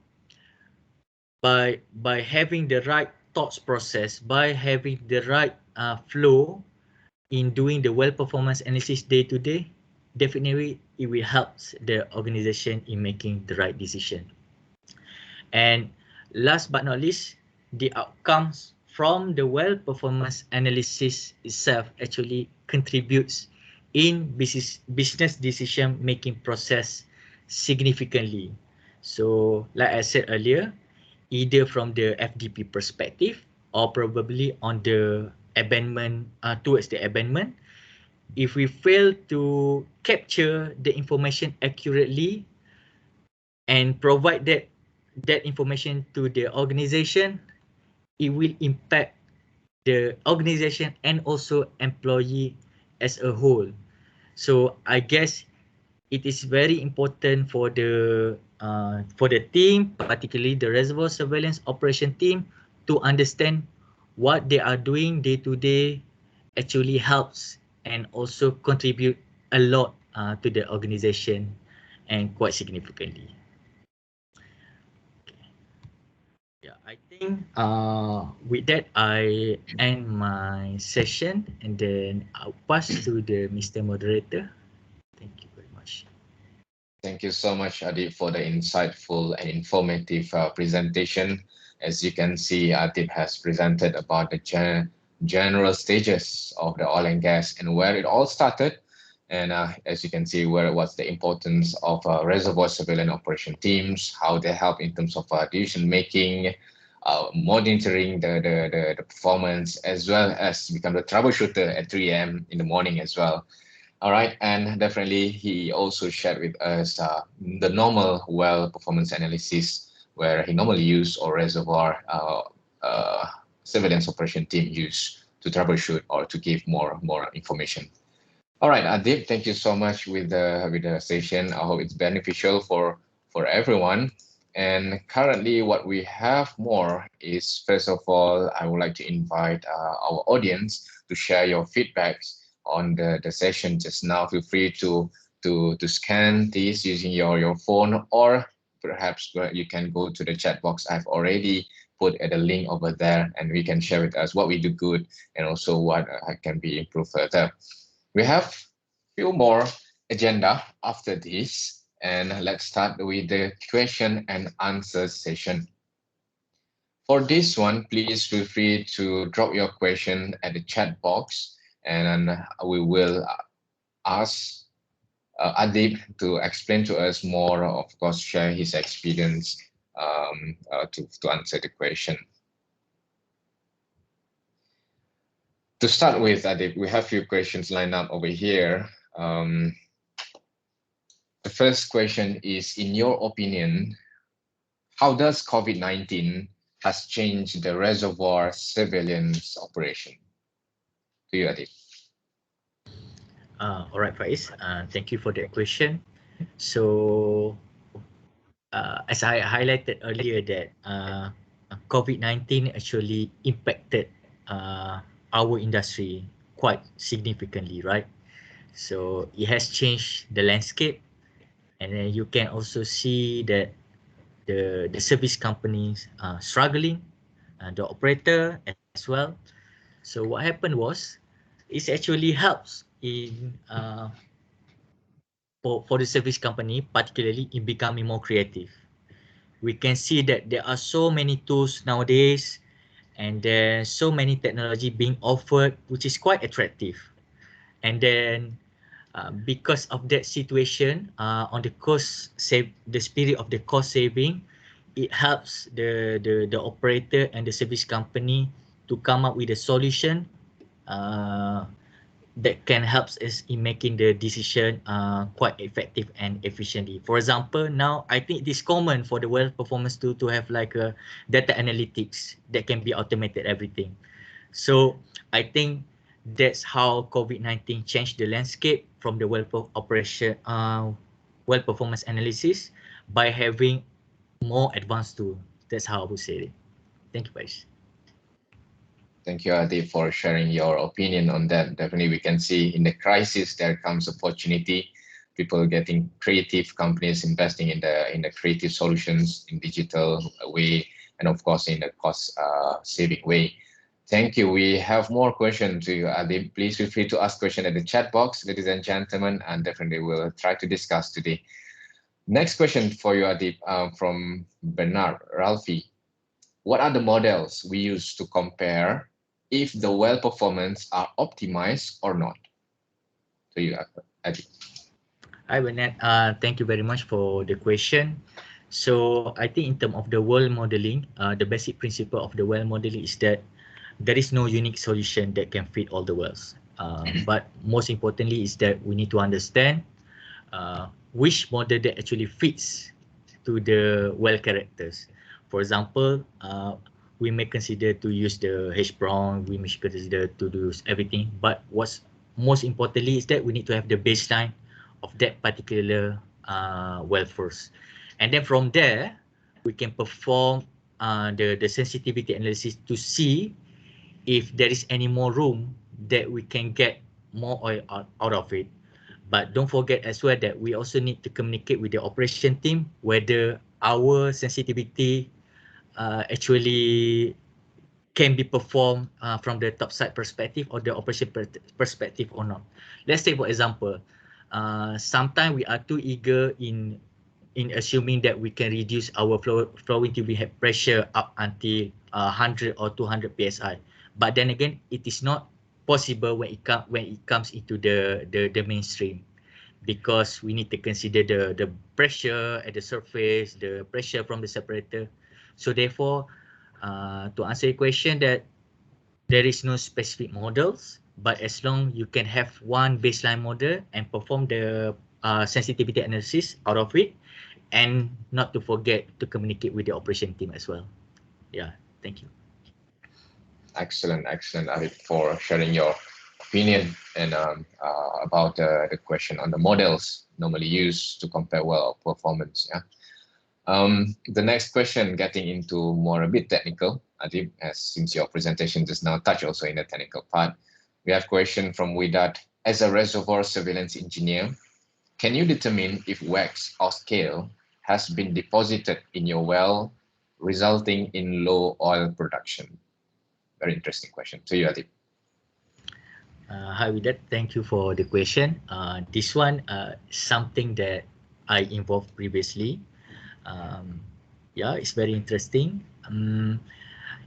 by having the right thoughts process, by having the right flow in doing the well performance analysis day to day, definitely it will help the organization in making the right decision. And last but not least, the outcomes from the well performance analysis itself actually contributes in business decision making process significantly. So like I said earlier, either from the FDP perspective or probably on the abandonment, towards the abandonment, if we fail to capture the information accurately and provide that information to the organization, it will impact the organization and also employee as a whole. So I guess it is very important for the team, particularly the reservoir surveillance operation team, to understand what they are doing day to day actually helps and also contribute a lot to the organization, and quite significantly. Yeah, I think with that I end my session and then I'll pass to the Mr. Moderator. Thank you very much. Thank you so much, Adib, for the insightful and informative presentation. As you can see, Adib has presented about the general stages of the oil and gas and where it all started. And as you can see, where what's the importance of reservoir surveillance operation teams, how they help in terms of decision making, monitoring the performance, as well as become the troubleshooter at 3 a.m. in the morning as well. All right, and definitely he also shared with us the normal well performance analysis where he normally use or reservoir surveillance operation team use to troubleshoot or to give more information. All right, Adib, thank you so much with the session. I hope it's beneficial for everyone. And currently, what we have more is first of all, I would like to invite our audience to share your feedbacks on the session just now. Feel free to scan this using your phone, or perhaps you can go to the chat box. I've already put the link over there, and we can share with us what we do good and also what can be improved further. We have few more agenda after this, and let's start with the question and answer session. For this one, please feel free to drop your question at the chat box, and we will ask Adib to explain to us more, of course, share his experience to answer the question. To start with, Adib, we have a few questions lined up over here. The first question is, in your opinion, how does COVID-19 has changed the reservoir surveillance operation? To you, Adib. All right, Faiz. Thank you for that question. So, as I highlighted earlier, that COVID-19 actually impacted our industry quite significantly, right? So it has changed the landscape, and then you can also see that the service companies are struggling, the operator as well. So what happened was, it actually helps in for the service company, particularly in becoming more creative. We can see that there are so many tools nowadays, and there's so many technology being offered, which is quite attractive. And then because of that situation, on the cost save, the spirit of the cost saving, it helps the operator and the service company to come up with a solution uh, that can help us in making the decision quite effective and efficiently. For example, now I think it is common for the well performance to have like a data analytics that can be automated everything. So I think that's how COVID-19 changed the landscape from the operation, well performance analysis by having more advanced tool. That's how I would say it. Thank you, guys. Thank you, Adib, for sharing your opinion on that. Definitely, we can see in the crisis there comes opportunity. People getting creative, companies investing in the creative solutions in digital way, and of course in the cost saving way. Thank you. We have more questions to you, Adib. Please feel free to ask questions at the chat box, ladies and gentlemen, and definitely we'll try to discuss today. Next question for you, Adib, from Bernard Ralphie. What are the models we use to compare if the well performance are optimized or not? To you, Adib. Hi, Bernard. Thank you very much for the question. So I think in terms of the well modeling, the basic principle of the well modeling is that there is no unique solution that can fit all the wells. But most importantly is that we need to understand which model that actually fits to the well characters. For example, we may consider to use the H-Brown, we may consider to do everything, but what's most importantly is that we need to have the baseline of that particular well first. And then from there, we can perform the sensitivity analysis to see if there is any more room that we can get more oil out of it. But don't forget as well that we also need to communicate with the operation team whether our sensitivity actually can be performed from the top side perspective or the operation perspective or not. Let's say, for example, sometimes we are too eager in assuming that we can reduce our flowing tubing head pressure up until 100 or 200 psi. But then again, it is not possible when it comes into the mainstream, because we need to consider the pressure at the surface, the pressure from the separator. So therefore, to answer your question, that there is no specific models, but as long you can have one baseline model and perform the sensitivity analysis out of it, and not to forget to communicate with the operation team as well. Yeah, thank you. Excellent, Arif, for sharing your opinion and about the question on the models normally used to compare well performance. Yeah. The next question, getting into more a bit technical, Adib, as since your presentation just now touch also in the technical part, we have question from Widat. As a reservoir surveillance engineer, can you determine if wax or scale has been deposited in your well, resulting in low oil production? Very interesting question. To you, Adib. Hi, Widat. Thank you for the question. This one, something that I involved previously. Yeah, it's very interesting.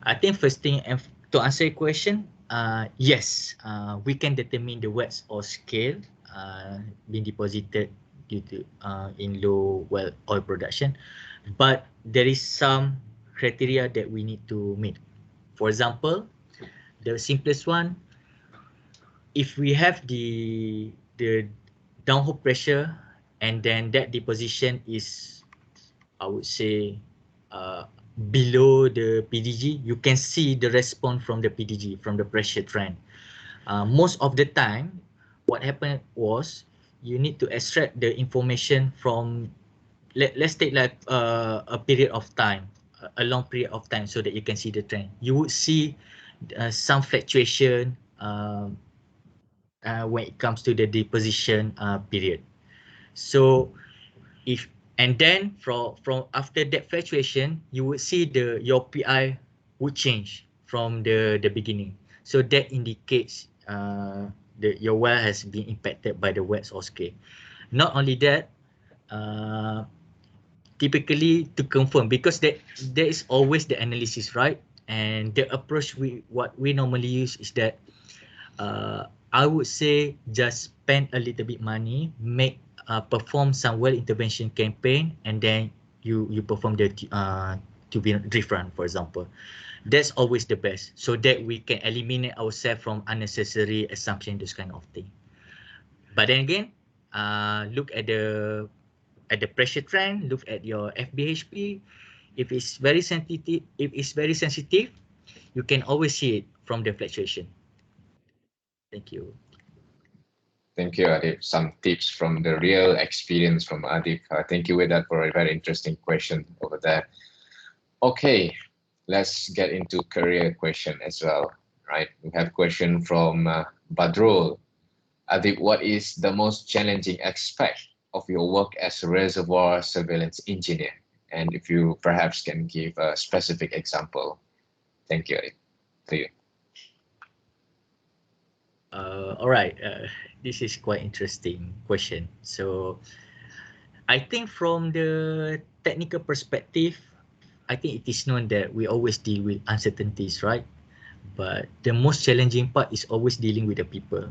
I think first thing, to answer your question, yes, we can determine the wax or scale being deposited due to in low well oil production, but there is some criteria that we need to meet. For example, the simplest one, if we have the downhole pressure and then that deposition is, I would say, below the PDG, you can see the response from the PDG, from the pressure trend. Most of the time, what happened was you need to extract the information from, let's take like a period of time, a long period of time, so that you can see the trend. You would see some fluctuation when it comes to the deposition period. So if, and then from after that fluctuation, you would see your PI would change from the beginning. So that indicates your well has been impacted by the wax or scale. Not only that, typically to confirm, because there is always the analysis, right? And the approach what we normally use is that I would say just spend a little bit money, perform some well intervention campaign, and then you perform the tubing drift run, for example. That's always the best, so that we can eliminate ourselves from unnecessary assumption, this kind of thing. But then again, look at the pressure trend, look at your FBHP. If it's very sensitive, you can always see it from the fluctuation. Thank you. Thank you, Adib. Some tips from the real experience from Adib. Thank you with that for a very interesting question over there. Okay, let's get into career question as well, right? We have question from Badrul. Adib, what is the most challenging aspect of your work as a reservoir surveillance engineer? And if you perhaps can give a specific example. Thank you, Adib. To you. All right, this is quite interesting question. So I think from the technical perspective, I think it is known that we always deal with uncertainties, right? But the most challenging part is always dealing with the people.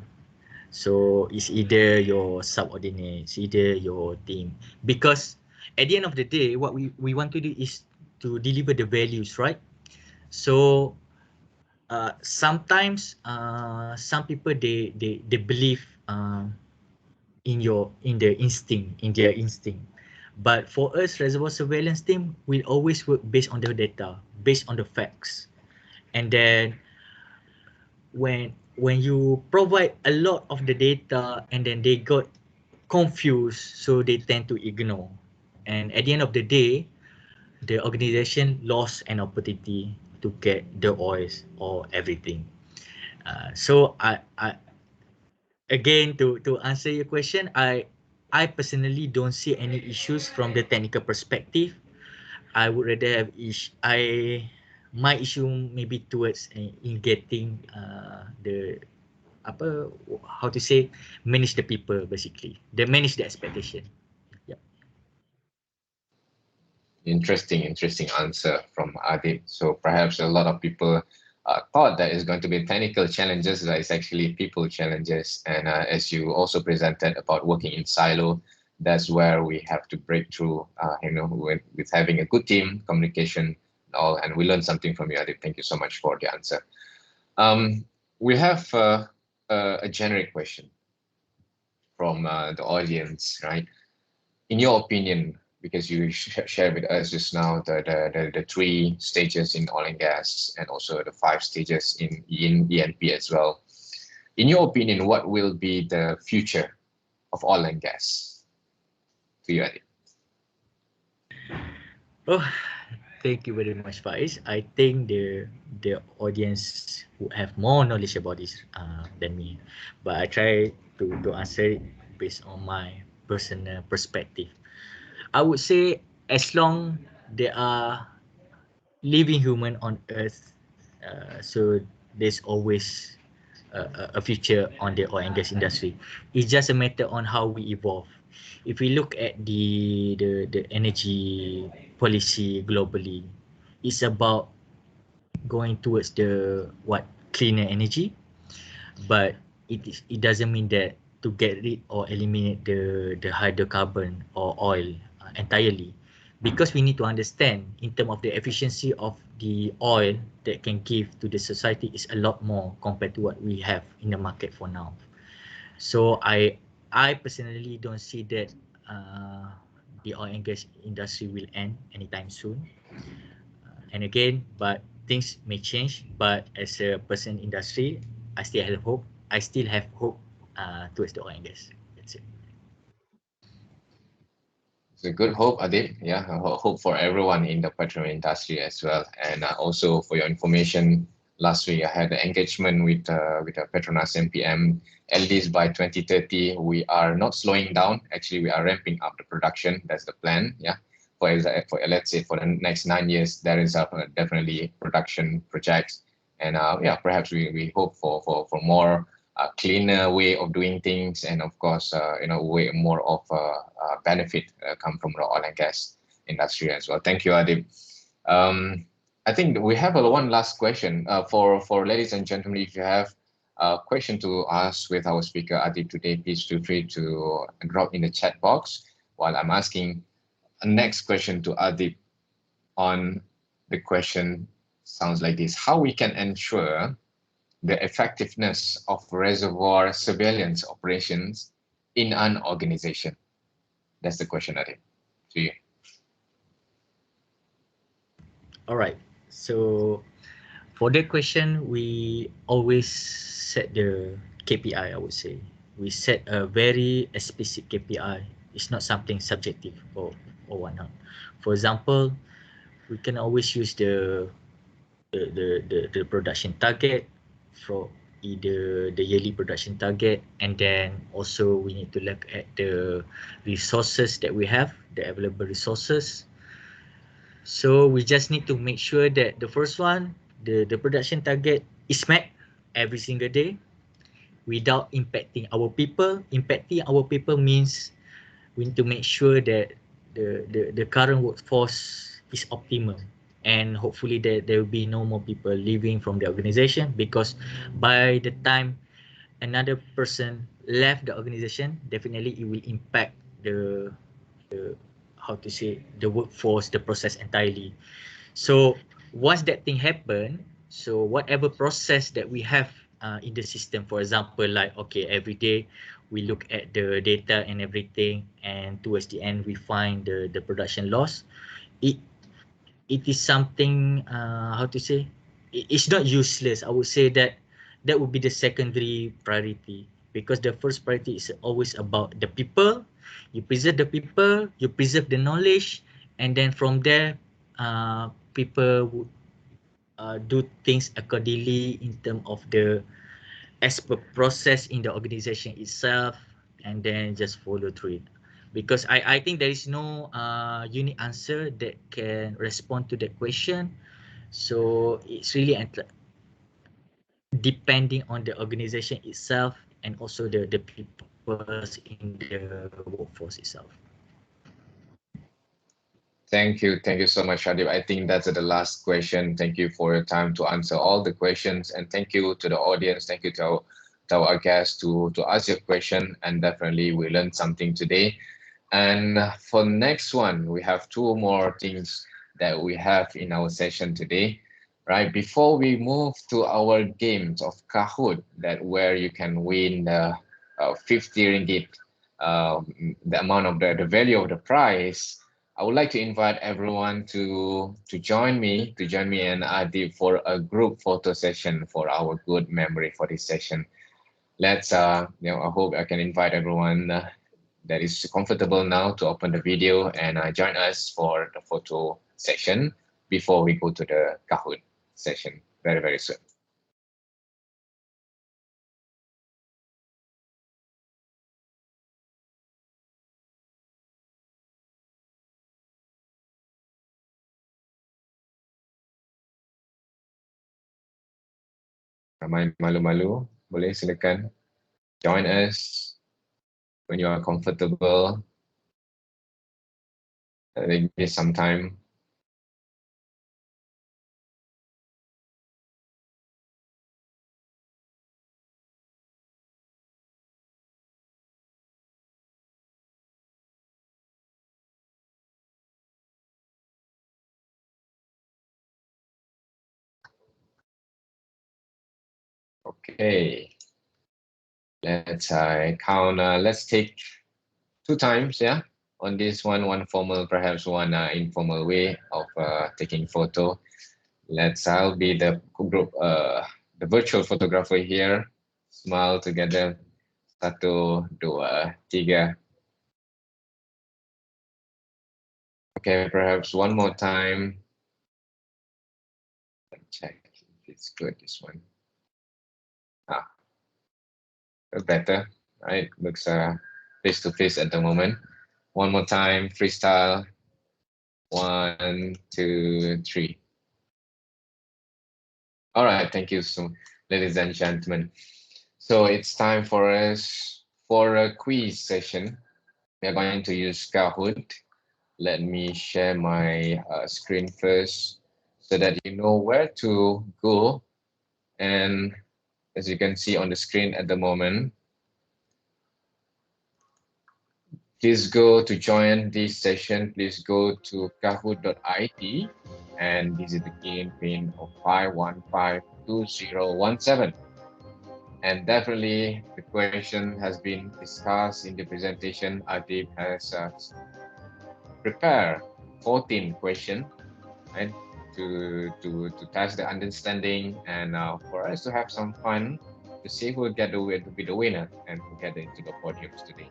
So it's either your subordinates, either your team. Because at the end of the day, what we want to do is to deliver the values, right? So sometimes some people they believe in their instinct. But for us, reservoir surveillance team will always work based on the data, based on the facts. And then when you provide a lot of the data and then they got confused, so they tend to ignore. And at the end of the day, the organization lost an opportunity to get the oils or everything. So I again, to answer your question, I personally don't see any issues from the technical perspective. I would rather have my issue maybe towards in getting the apa, how to say, manage the people, basically they manage the expectation. Yeah. Interesting answer from Adib. So perhaps a lot of people thought that it's going to be technical challenges, that it's actually people challenges. And as you also presented about working in silo, that's where we have to break through, with having a good team, communication, and all. And we learned something from you, Adib. Thank you so much for the answer. We have a generic question from the audience, right? In your opinion, because you shared with us just now the three stages in oil and gas and also the 5 stages in E&P as well. In your opinion, what will be the future of oil and gas? To you, Adib. Oh, thank you very much, Faiz. I think the audience would have more knowledge about this than me, but I try to answer it based on my personal perspective. I would say as long there are living human on Earth, so there's always a future on the oil and gas industry. It's just a matter on how we evolve. If we look at the energy policy globally, it's about going towards the cleaner energy, but it doesn't mean that to get rid or eliminate the hydrocarbon or oil entirely, because we need to understand in terms of the efficiency of the oil that can give to the society is a lot more compared to what we have in the market for now. So I personally don't see that the oil and gas industry will end anytime soon. And again, but things may change. But as a person in industry, I still have hope. I still have hope towards the oil and gas. That's it. It's a good hope, Adib. Yeah, hope for everyone in the petroleum industry as well. And also for your information, last week I had an engagement with a Petronas MPM. At least by 2030, we are not slowing down. Actually, we are ramping up the production. That's the plan. Yeah. For let's say for the next 9 years, there is definitely production projects. And yeah, perhaps we hope for more cleaner way of doing things, and of course, way more of benefit come from the oil and gas industry as well. Thank you, Adib. I think we have one last question for ladies and gentlemen. If you have a question to ask with our speaker Adib today, please feel free to drop in the chat box while I'm asking a next question to Adib. On the question sounds like this: how we can ensure the effectiveness of reservoir surveillance operations in an organization? That's the question, Adib, to you. All right. So for that question, we always set the KPI, I would say. We set a very explicit KPI. It's not something subjective or whatnot. For example, we can always use the production target for either the yearly production target, and then also we need to look at the resources that we have, the available resources. So we just need to make sure that the first one, the production target is met every single day without impacting our people. Impacting our people means we need to make sure that the current workforce is optimal, and hopefully there will be no more people leaving from the organization, because by the time another person left the organization, definitely it will impact the how to say, the workforce, the process entirely. So once that thing happen, so whatever process that we have in the system, for example, like, okay, every day we look at the data and everything, and towards the end we find the production loss, it is something, how to say, it's not useless. I would say that that would be the secondary priority, because the first priority is always about the people. You preserve the people, you preserve the knowledge, and then from there, people would do things accordingly in terms of the as per process in the organization itself, and then just follow through it. because I think there is no unique answer that can respond to the question. So it's really depending on the organization itself and also the people in the workforce itself. Thank you. Thank you so much, Adib. I think that's the last question. Thank you for your time to answer all the questions. And thank you to the audience. Thank you to our guests to ask your question. And definitely we learned something today. And for next one, we have two more things that we have in our session today. Right before we move to our games of Kahoot, that where you can win the 50 ringgit, the amount of the value of the prize. I would like to invite everyone to join me and Adib for a group photo session for our good memory for this session. Let's I hope I can invite everyone that is comfortable now to open the video and join us for the photo session before we go to the Kahoot session very, very soon. Ramai malu-malu, boleh silakan join us when you are comfortable. Give me some time. Okay, let's count. Let's take 2 times, yeah, on this one formal, perhaps one informal way of taking photo. I'll be the group, the virtual photographer here. Smile together. 1, 2, 3. Okay, perhaps one more time. Check if it's good, this one. Better, right? Looks face to face at the moment. One more time, freestyle. 1, 2, 3. All right, thank you, so, ladies and gentlemen. So it's time for us for a quiz session. We are going to use Kahoot. Let me share my screen first so that you know where to go. And as you can see on the screen at the moment, please go to join this session. Please go to kahoot.it and visit the game pin of 5152017. And definitely the question has been discussed in the presentation. Adib has prepared 14 questions, right, to test the understanding and for us to have some fun to see who will get to be the winner and who get into the podiums today.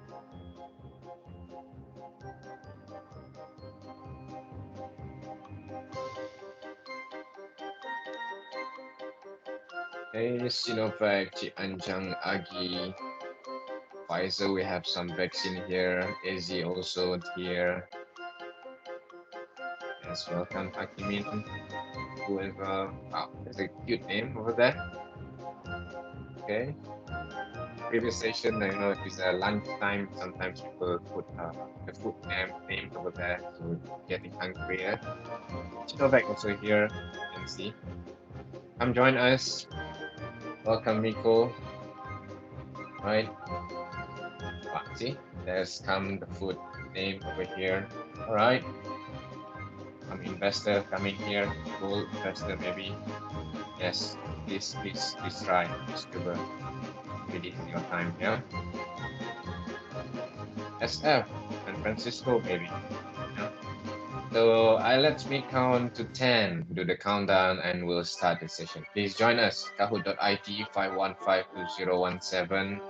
Okay, Sinovac, Anjang, Agi, Pfizer, we have some vaccine here. AZ also here. Yes, welcome, Hakimin. Whoever, wow, that's a cute name over there. Okay. Previous session, I know it is lunchtime. Sometimes people put the food names over there, so getting hungrier. Sinovac also here, you can see. Come join us. Welcome, Miko. Right. See, there's come the food name over here. All right. Some investor coming here, gold investor maybe. Yes, please try. Please give a really your time here. SF, San Francisco maybe. Yeah. So let's me count to 10, do the countdown, and we'll start the session. Please join us, kahoot.it 5152017.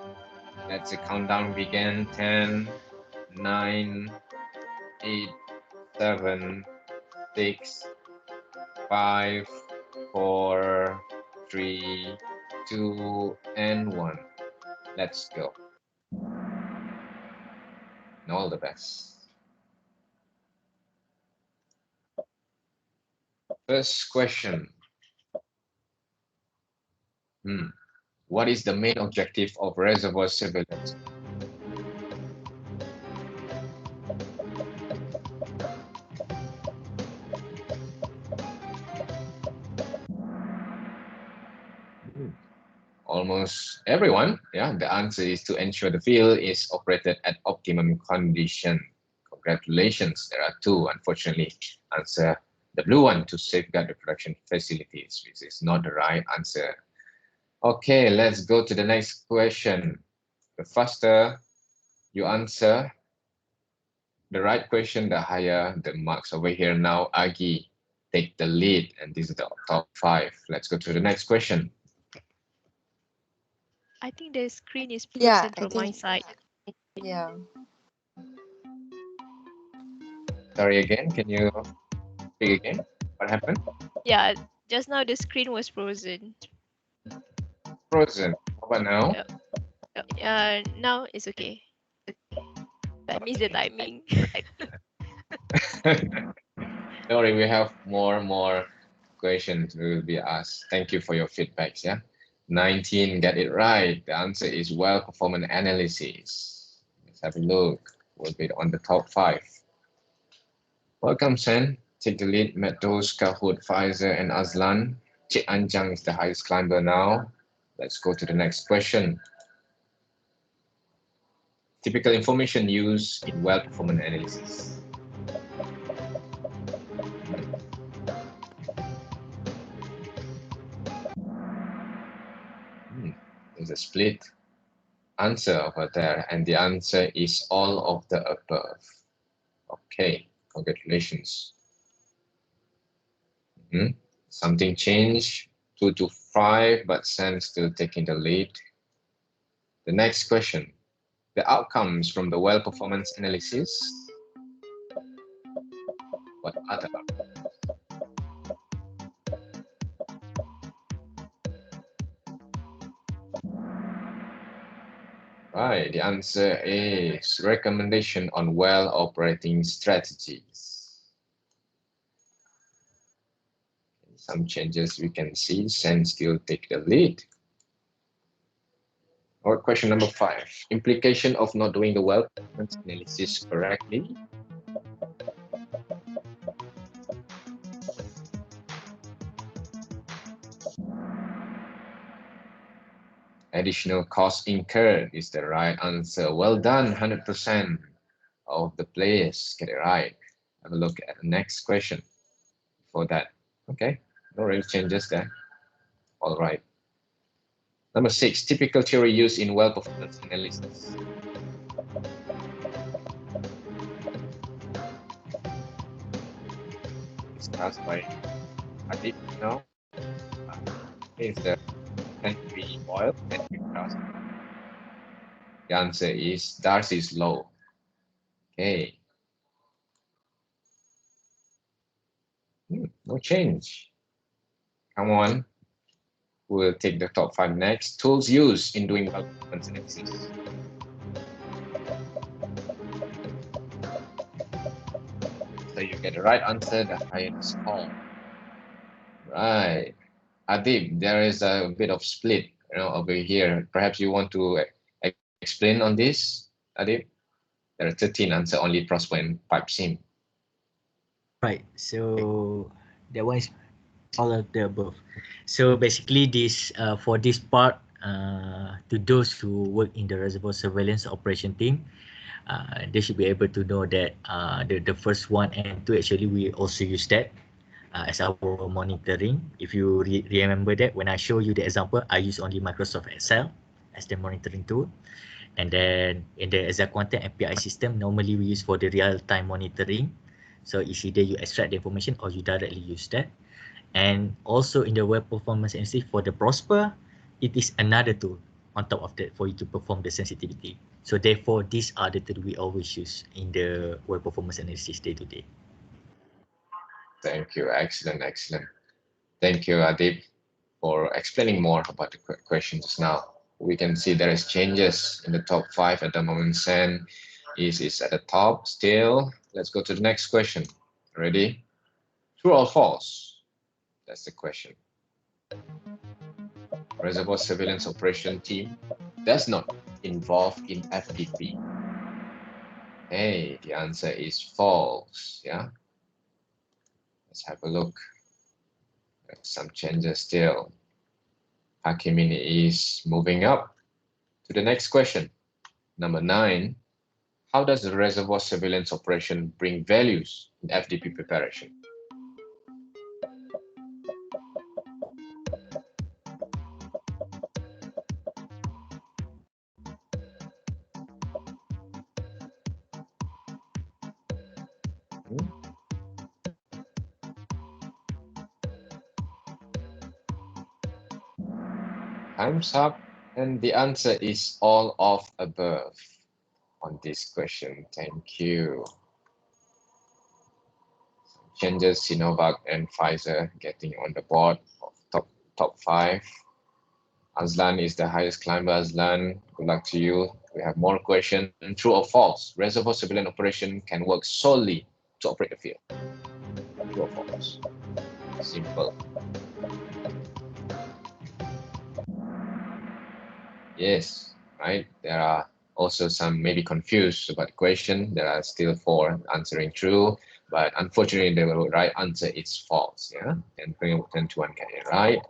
Let's the countdown begin. 10, 9, 8, 7, 6, 5, 4, 3, 2, and 1. Let's go. and all the best. First question. What is the main objective of reservoir surveillance? Almost everyone, yeah, the answer is to ensure the field is operated at optimum condition. Congratulations, there are two, unfortunately. Answer the blue one, to safeguard the production facilities, which is not the right answer. Okay, let's go to the next question. The faster you answer the right question, the higher the marks over here. Now, Agi, take the lead, and this is the top 5. Let's go to the next question. I think the screen is frozen from my side. Yeah. Sorry again, can you speak again? What happened? Yeah, just now the screen was frozen. Frozen. How about now? Now it's okay. That means the timing. Don't worry, we have more questions will be asked. Thank you for your feedbacks. Yeah, 19 get it right. The answer is well performance analysis. Let's have a look. We'll be on the top 5. Welcome, Sen. Take the lead. Meadows, Kahoot, Pfizer, and Azlan. Cik Anjang is the highest climber now. Let's go to the next question. Typical information used in well performance analysis. There's a split answer over there, and the answer is all of the above. Okay, congratulations. Something changed, 2 to 5, but Sam still taking the lead. The next question, the outcomes from the well performance analysis. What are the outcomes? Right, the answer is recommendation on well operating strategies. Some changes we can see, Sen still take the lead. Or question number 5, implication of not doing the well performance analysis correctly. Additional cost incurred is the right answer. Well done, 100% of the players get it right. Have a look at the next question for that. Okay, no real changes there. All right. Number 6, typical theory used in well performance analysis. Discussed by Adib now. Is the entry oil, entry trust. The answer is Darcy's law. Okay. No change. Come on. We'll take the top 5 next. Tools used in doing well performance analysis. So you get the right answer, the highest score. Right. Adib, there is a bit of split, over here. Perhaps you want to explain on this, Adib? There are 13 answer, only Prosper and Pipe Sim. Right. So that one is all of the above. So basically, this for this part, to those who work in the reservoir surveillance operation team, they should be able to know that the first 1 and 2 actually we also use that as our monitoring. If you remember that when I show you the example, I use only Microsoft Excel as the monitoring tool. And then in the exact quantum API system, normally we use for the real-time monitoring. So it's either you extract the information or you directly use that. And also in the well performance analysis for the Prosper, it is another tool on top of that for you to perform the sensitivity. So therefore, these are the tools we always use in the well performance analysis day to day. Thank you. Excellent, excellent. Thank you, Adib, for explaining more about the question just now. We can see there is changes in the top 5 at the moment. Sen is at the top still. Let's go to the next question. Ready? True or false? That's the question. Reservoir Surveillance Operation Team does not involve in FDP. Hey, the answer is false. Yeah. Let's have a look. There's some changes still. Hakimini is moving up to the next question. Number 9. How does the reservoir surveillance operation bring values in FDP preparation? Time's up, and the answer is all of above on this question. Thank you. Some changes, Sinovac and Pfizer getting on the board of top 5. Azlan is the highest climber. Azlan, good luck to you. We have more questions. True or false? Reservoir surveillance operation can work solely to operate the field. True or false? Simple. Yes, right. There are also some maybe confused about the question. There are still 4 answering true, but unfortunately the right answer is false. Yeah, and 10 to 1 get it right.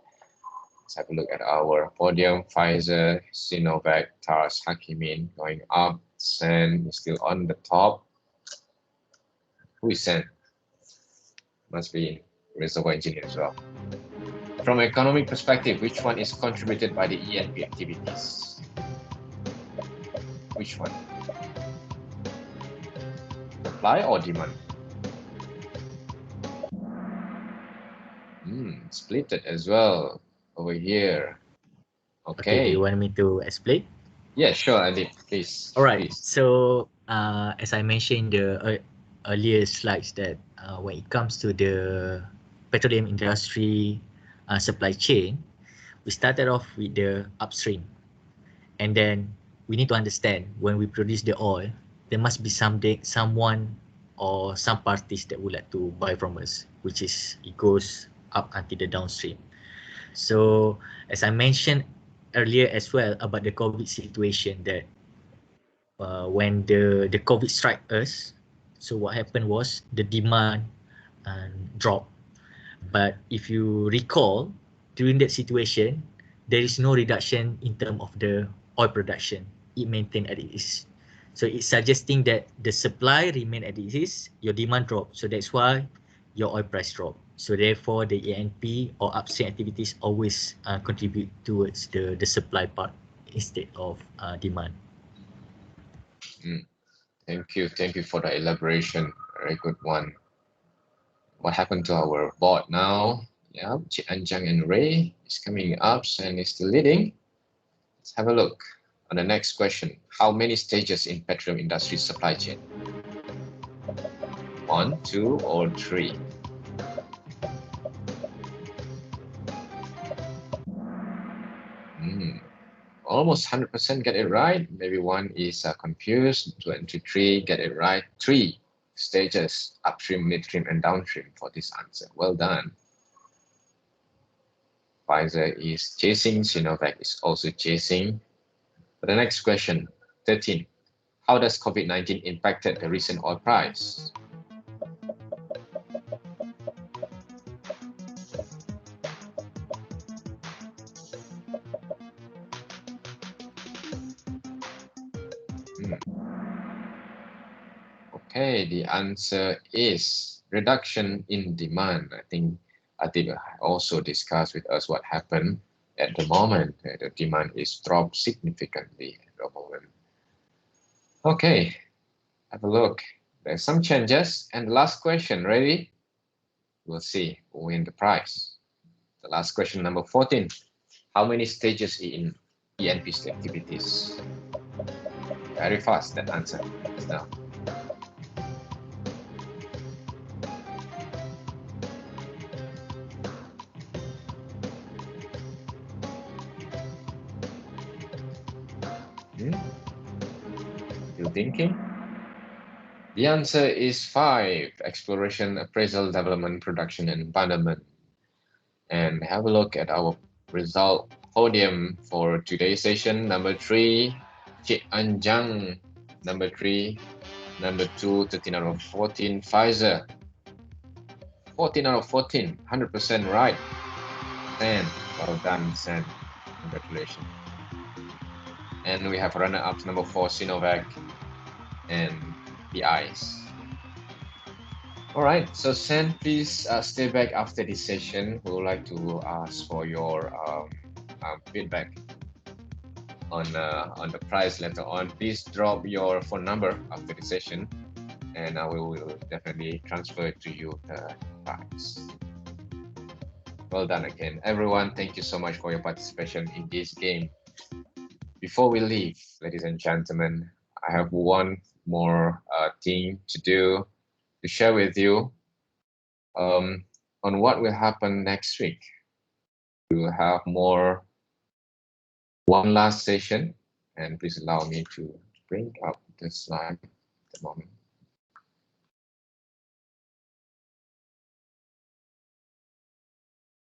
Let's have a look at our podium. Pfizer, Sinovac, Tars, Hakimin going up. Sen is still on the top. Who is Sen? Must be reservoir engineer as well. From an economic perspective, which one is contributed by the ENP activities? Which one? Supply or demand? Split it as well over here. Okay. Do you want me to explain? Yeah, sure, Adib, please. All right. Please. So as I mentioned in the earlier slides, that when it comes to the petroleum industry supply chain, we started off with the upstream, and then we need to understand when we produce the oil, there must be someone or some parties that would like to buy from us, which is it goes up until the downstream. So as I mentioned earlier as well about the COVID situation, that when the COVID struck us, so what happened was the demand dropped. But if you recall, during that situation, there is no reduction in terms of the oil production. It maintained as it is. So it's suggesting that the supply remained as it is, your demand dropped. So that's why your oil price dropped. So therefore, the E&P or upstream activities always contribute towards the supply part instead of demand. Thank you for the elaboration. Very good one. What happened to our board now? Yeah, Anjang and Ray is coming up and is still leading. Let's have a look on the next question. How many stages in petroleum industry supply chain? 1, 2, or 3? Almost 100% get it right. Maybe one is confused. 23 get it right. 3 stages, upstream, midstream, and downstream for this answer. Well done. Pfizer is chasing. Sinovac is also chasing. For the next question, 13. How does COVID-19 impacted the recent oil price? Okay, the answer is reduction in demand. I think Adib also discussed with us what happened at the moment. The demand is dropped significantly at the moment. Okay, have a look. There's some changes. And the last question, ready? We'll see who win the prize. The last question, number 14. How many stages in E&P activities? Very fast, that answer is now. Still thinking? The answer is 5, exploration, appraisal, development, production, and abandonment. And have a look at our result podium for today's session. Number 3, Cik Anjang. Number 3, number 2, 13 out of 14, Pfizer. 14 out of 14, 100% right. Sen, well done, Sen. Congratulations. And we have runner-ups number 4, Sinovac, and PIs. All right, so Sen, please stay back after this session. We would like to ask for your feedback on the prize later on. Please drop your phone number after the session, and we will definitely transfer to you the prize. Well done again, everyone. Thank you so much for your participation in this game. Before we leave, ladies and gentlemen, I have one more thing to do, to share with you on what will happen next week. We will have one last session, and please allow me to bring up the slide at the moment.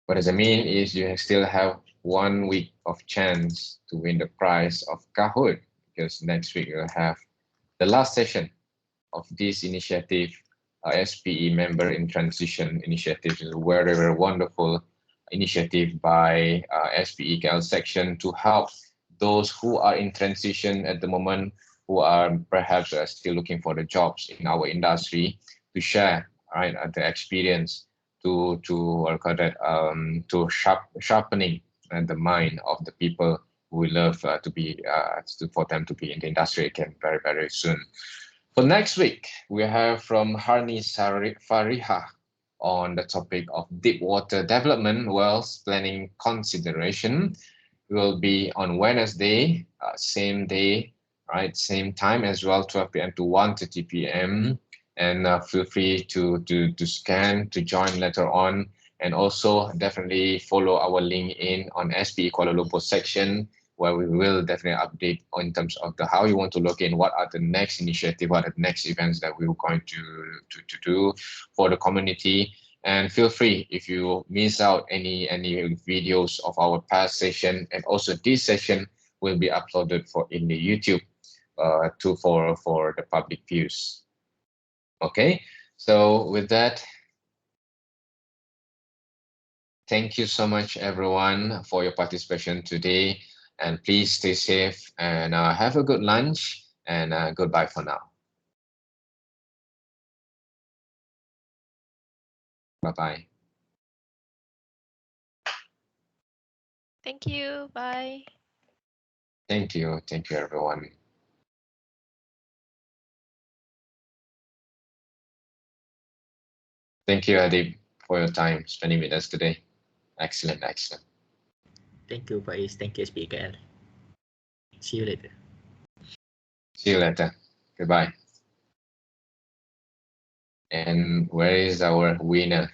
What does it mean is you still have 1 week of chance to win the prize of Kahoot, because next week we'll have the last session of this initiative, SPE Member in Transition initiative. Is a very, very wonderful initiative by SPE KL section to help those who are in transition at the moment, who are perhaps still looking for the jobs in our industry, to share the experience to sharpening the mind of the people who love for them to be in the industry again very, very soon. For next week, we have from Harni Fariha on the topic of deep water development wells planning consideration. It will be on Wednesday, same day, right, same time as well, 12 p.m. to 1:30 p.m. And feel free to scan to join later on, and also definitely follow our link in on SPE Kuala Lumpur section, where we will definitely update in terms of how you want to look in, what are the next initiative, what are the next events that we're going to do for the community. And feel free, if you miss out any videos of our past session, and also this session will be uploaded in the YouTube for the public views. Okay, so with that, thank you so much everyone for your participation today, and please stay safe and have a good lunch, and goodbye for now. Bye-bye. Thank you. Bye. Thank you everyone. Thank you, Adib, for your time spending with us today. Excellent. Thank you, Faiz. Thank you, SPE. See you later. See you later. Goodbye. And where is our winner?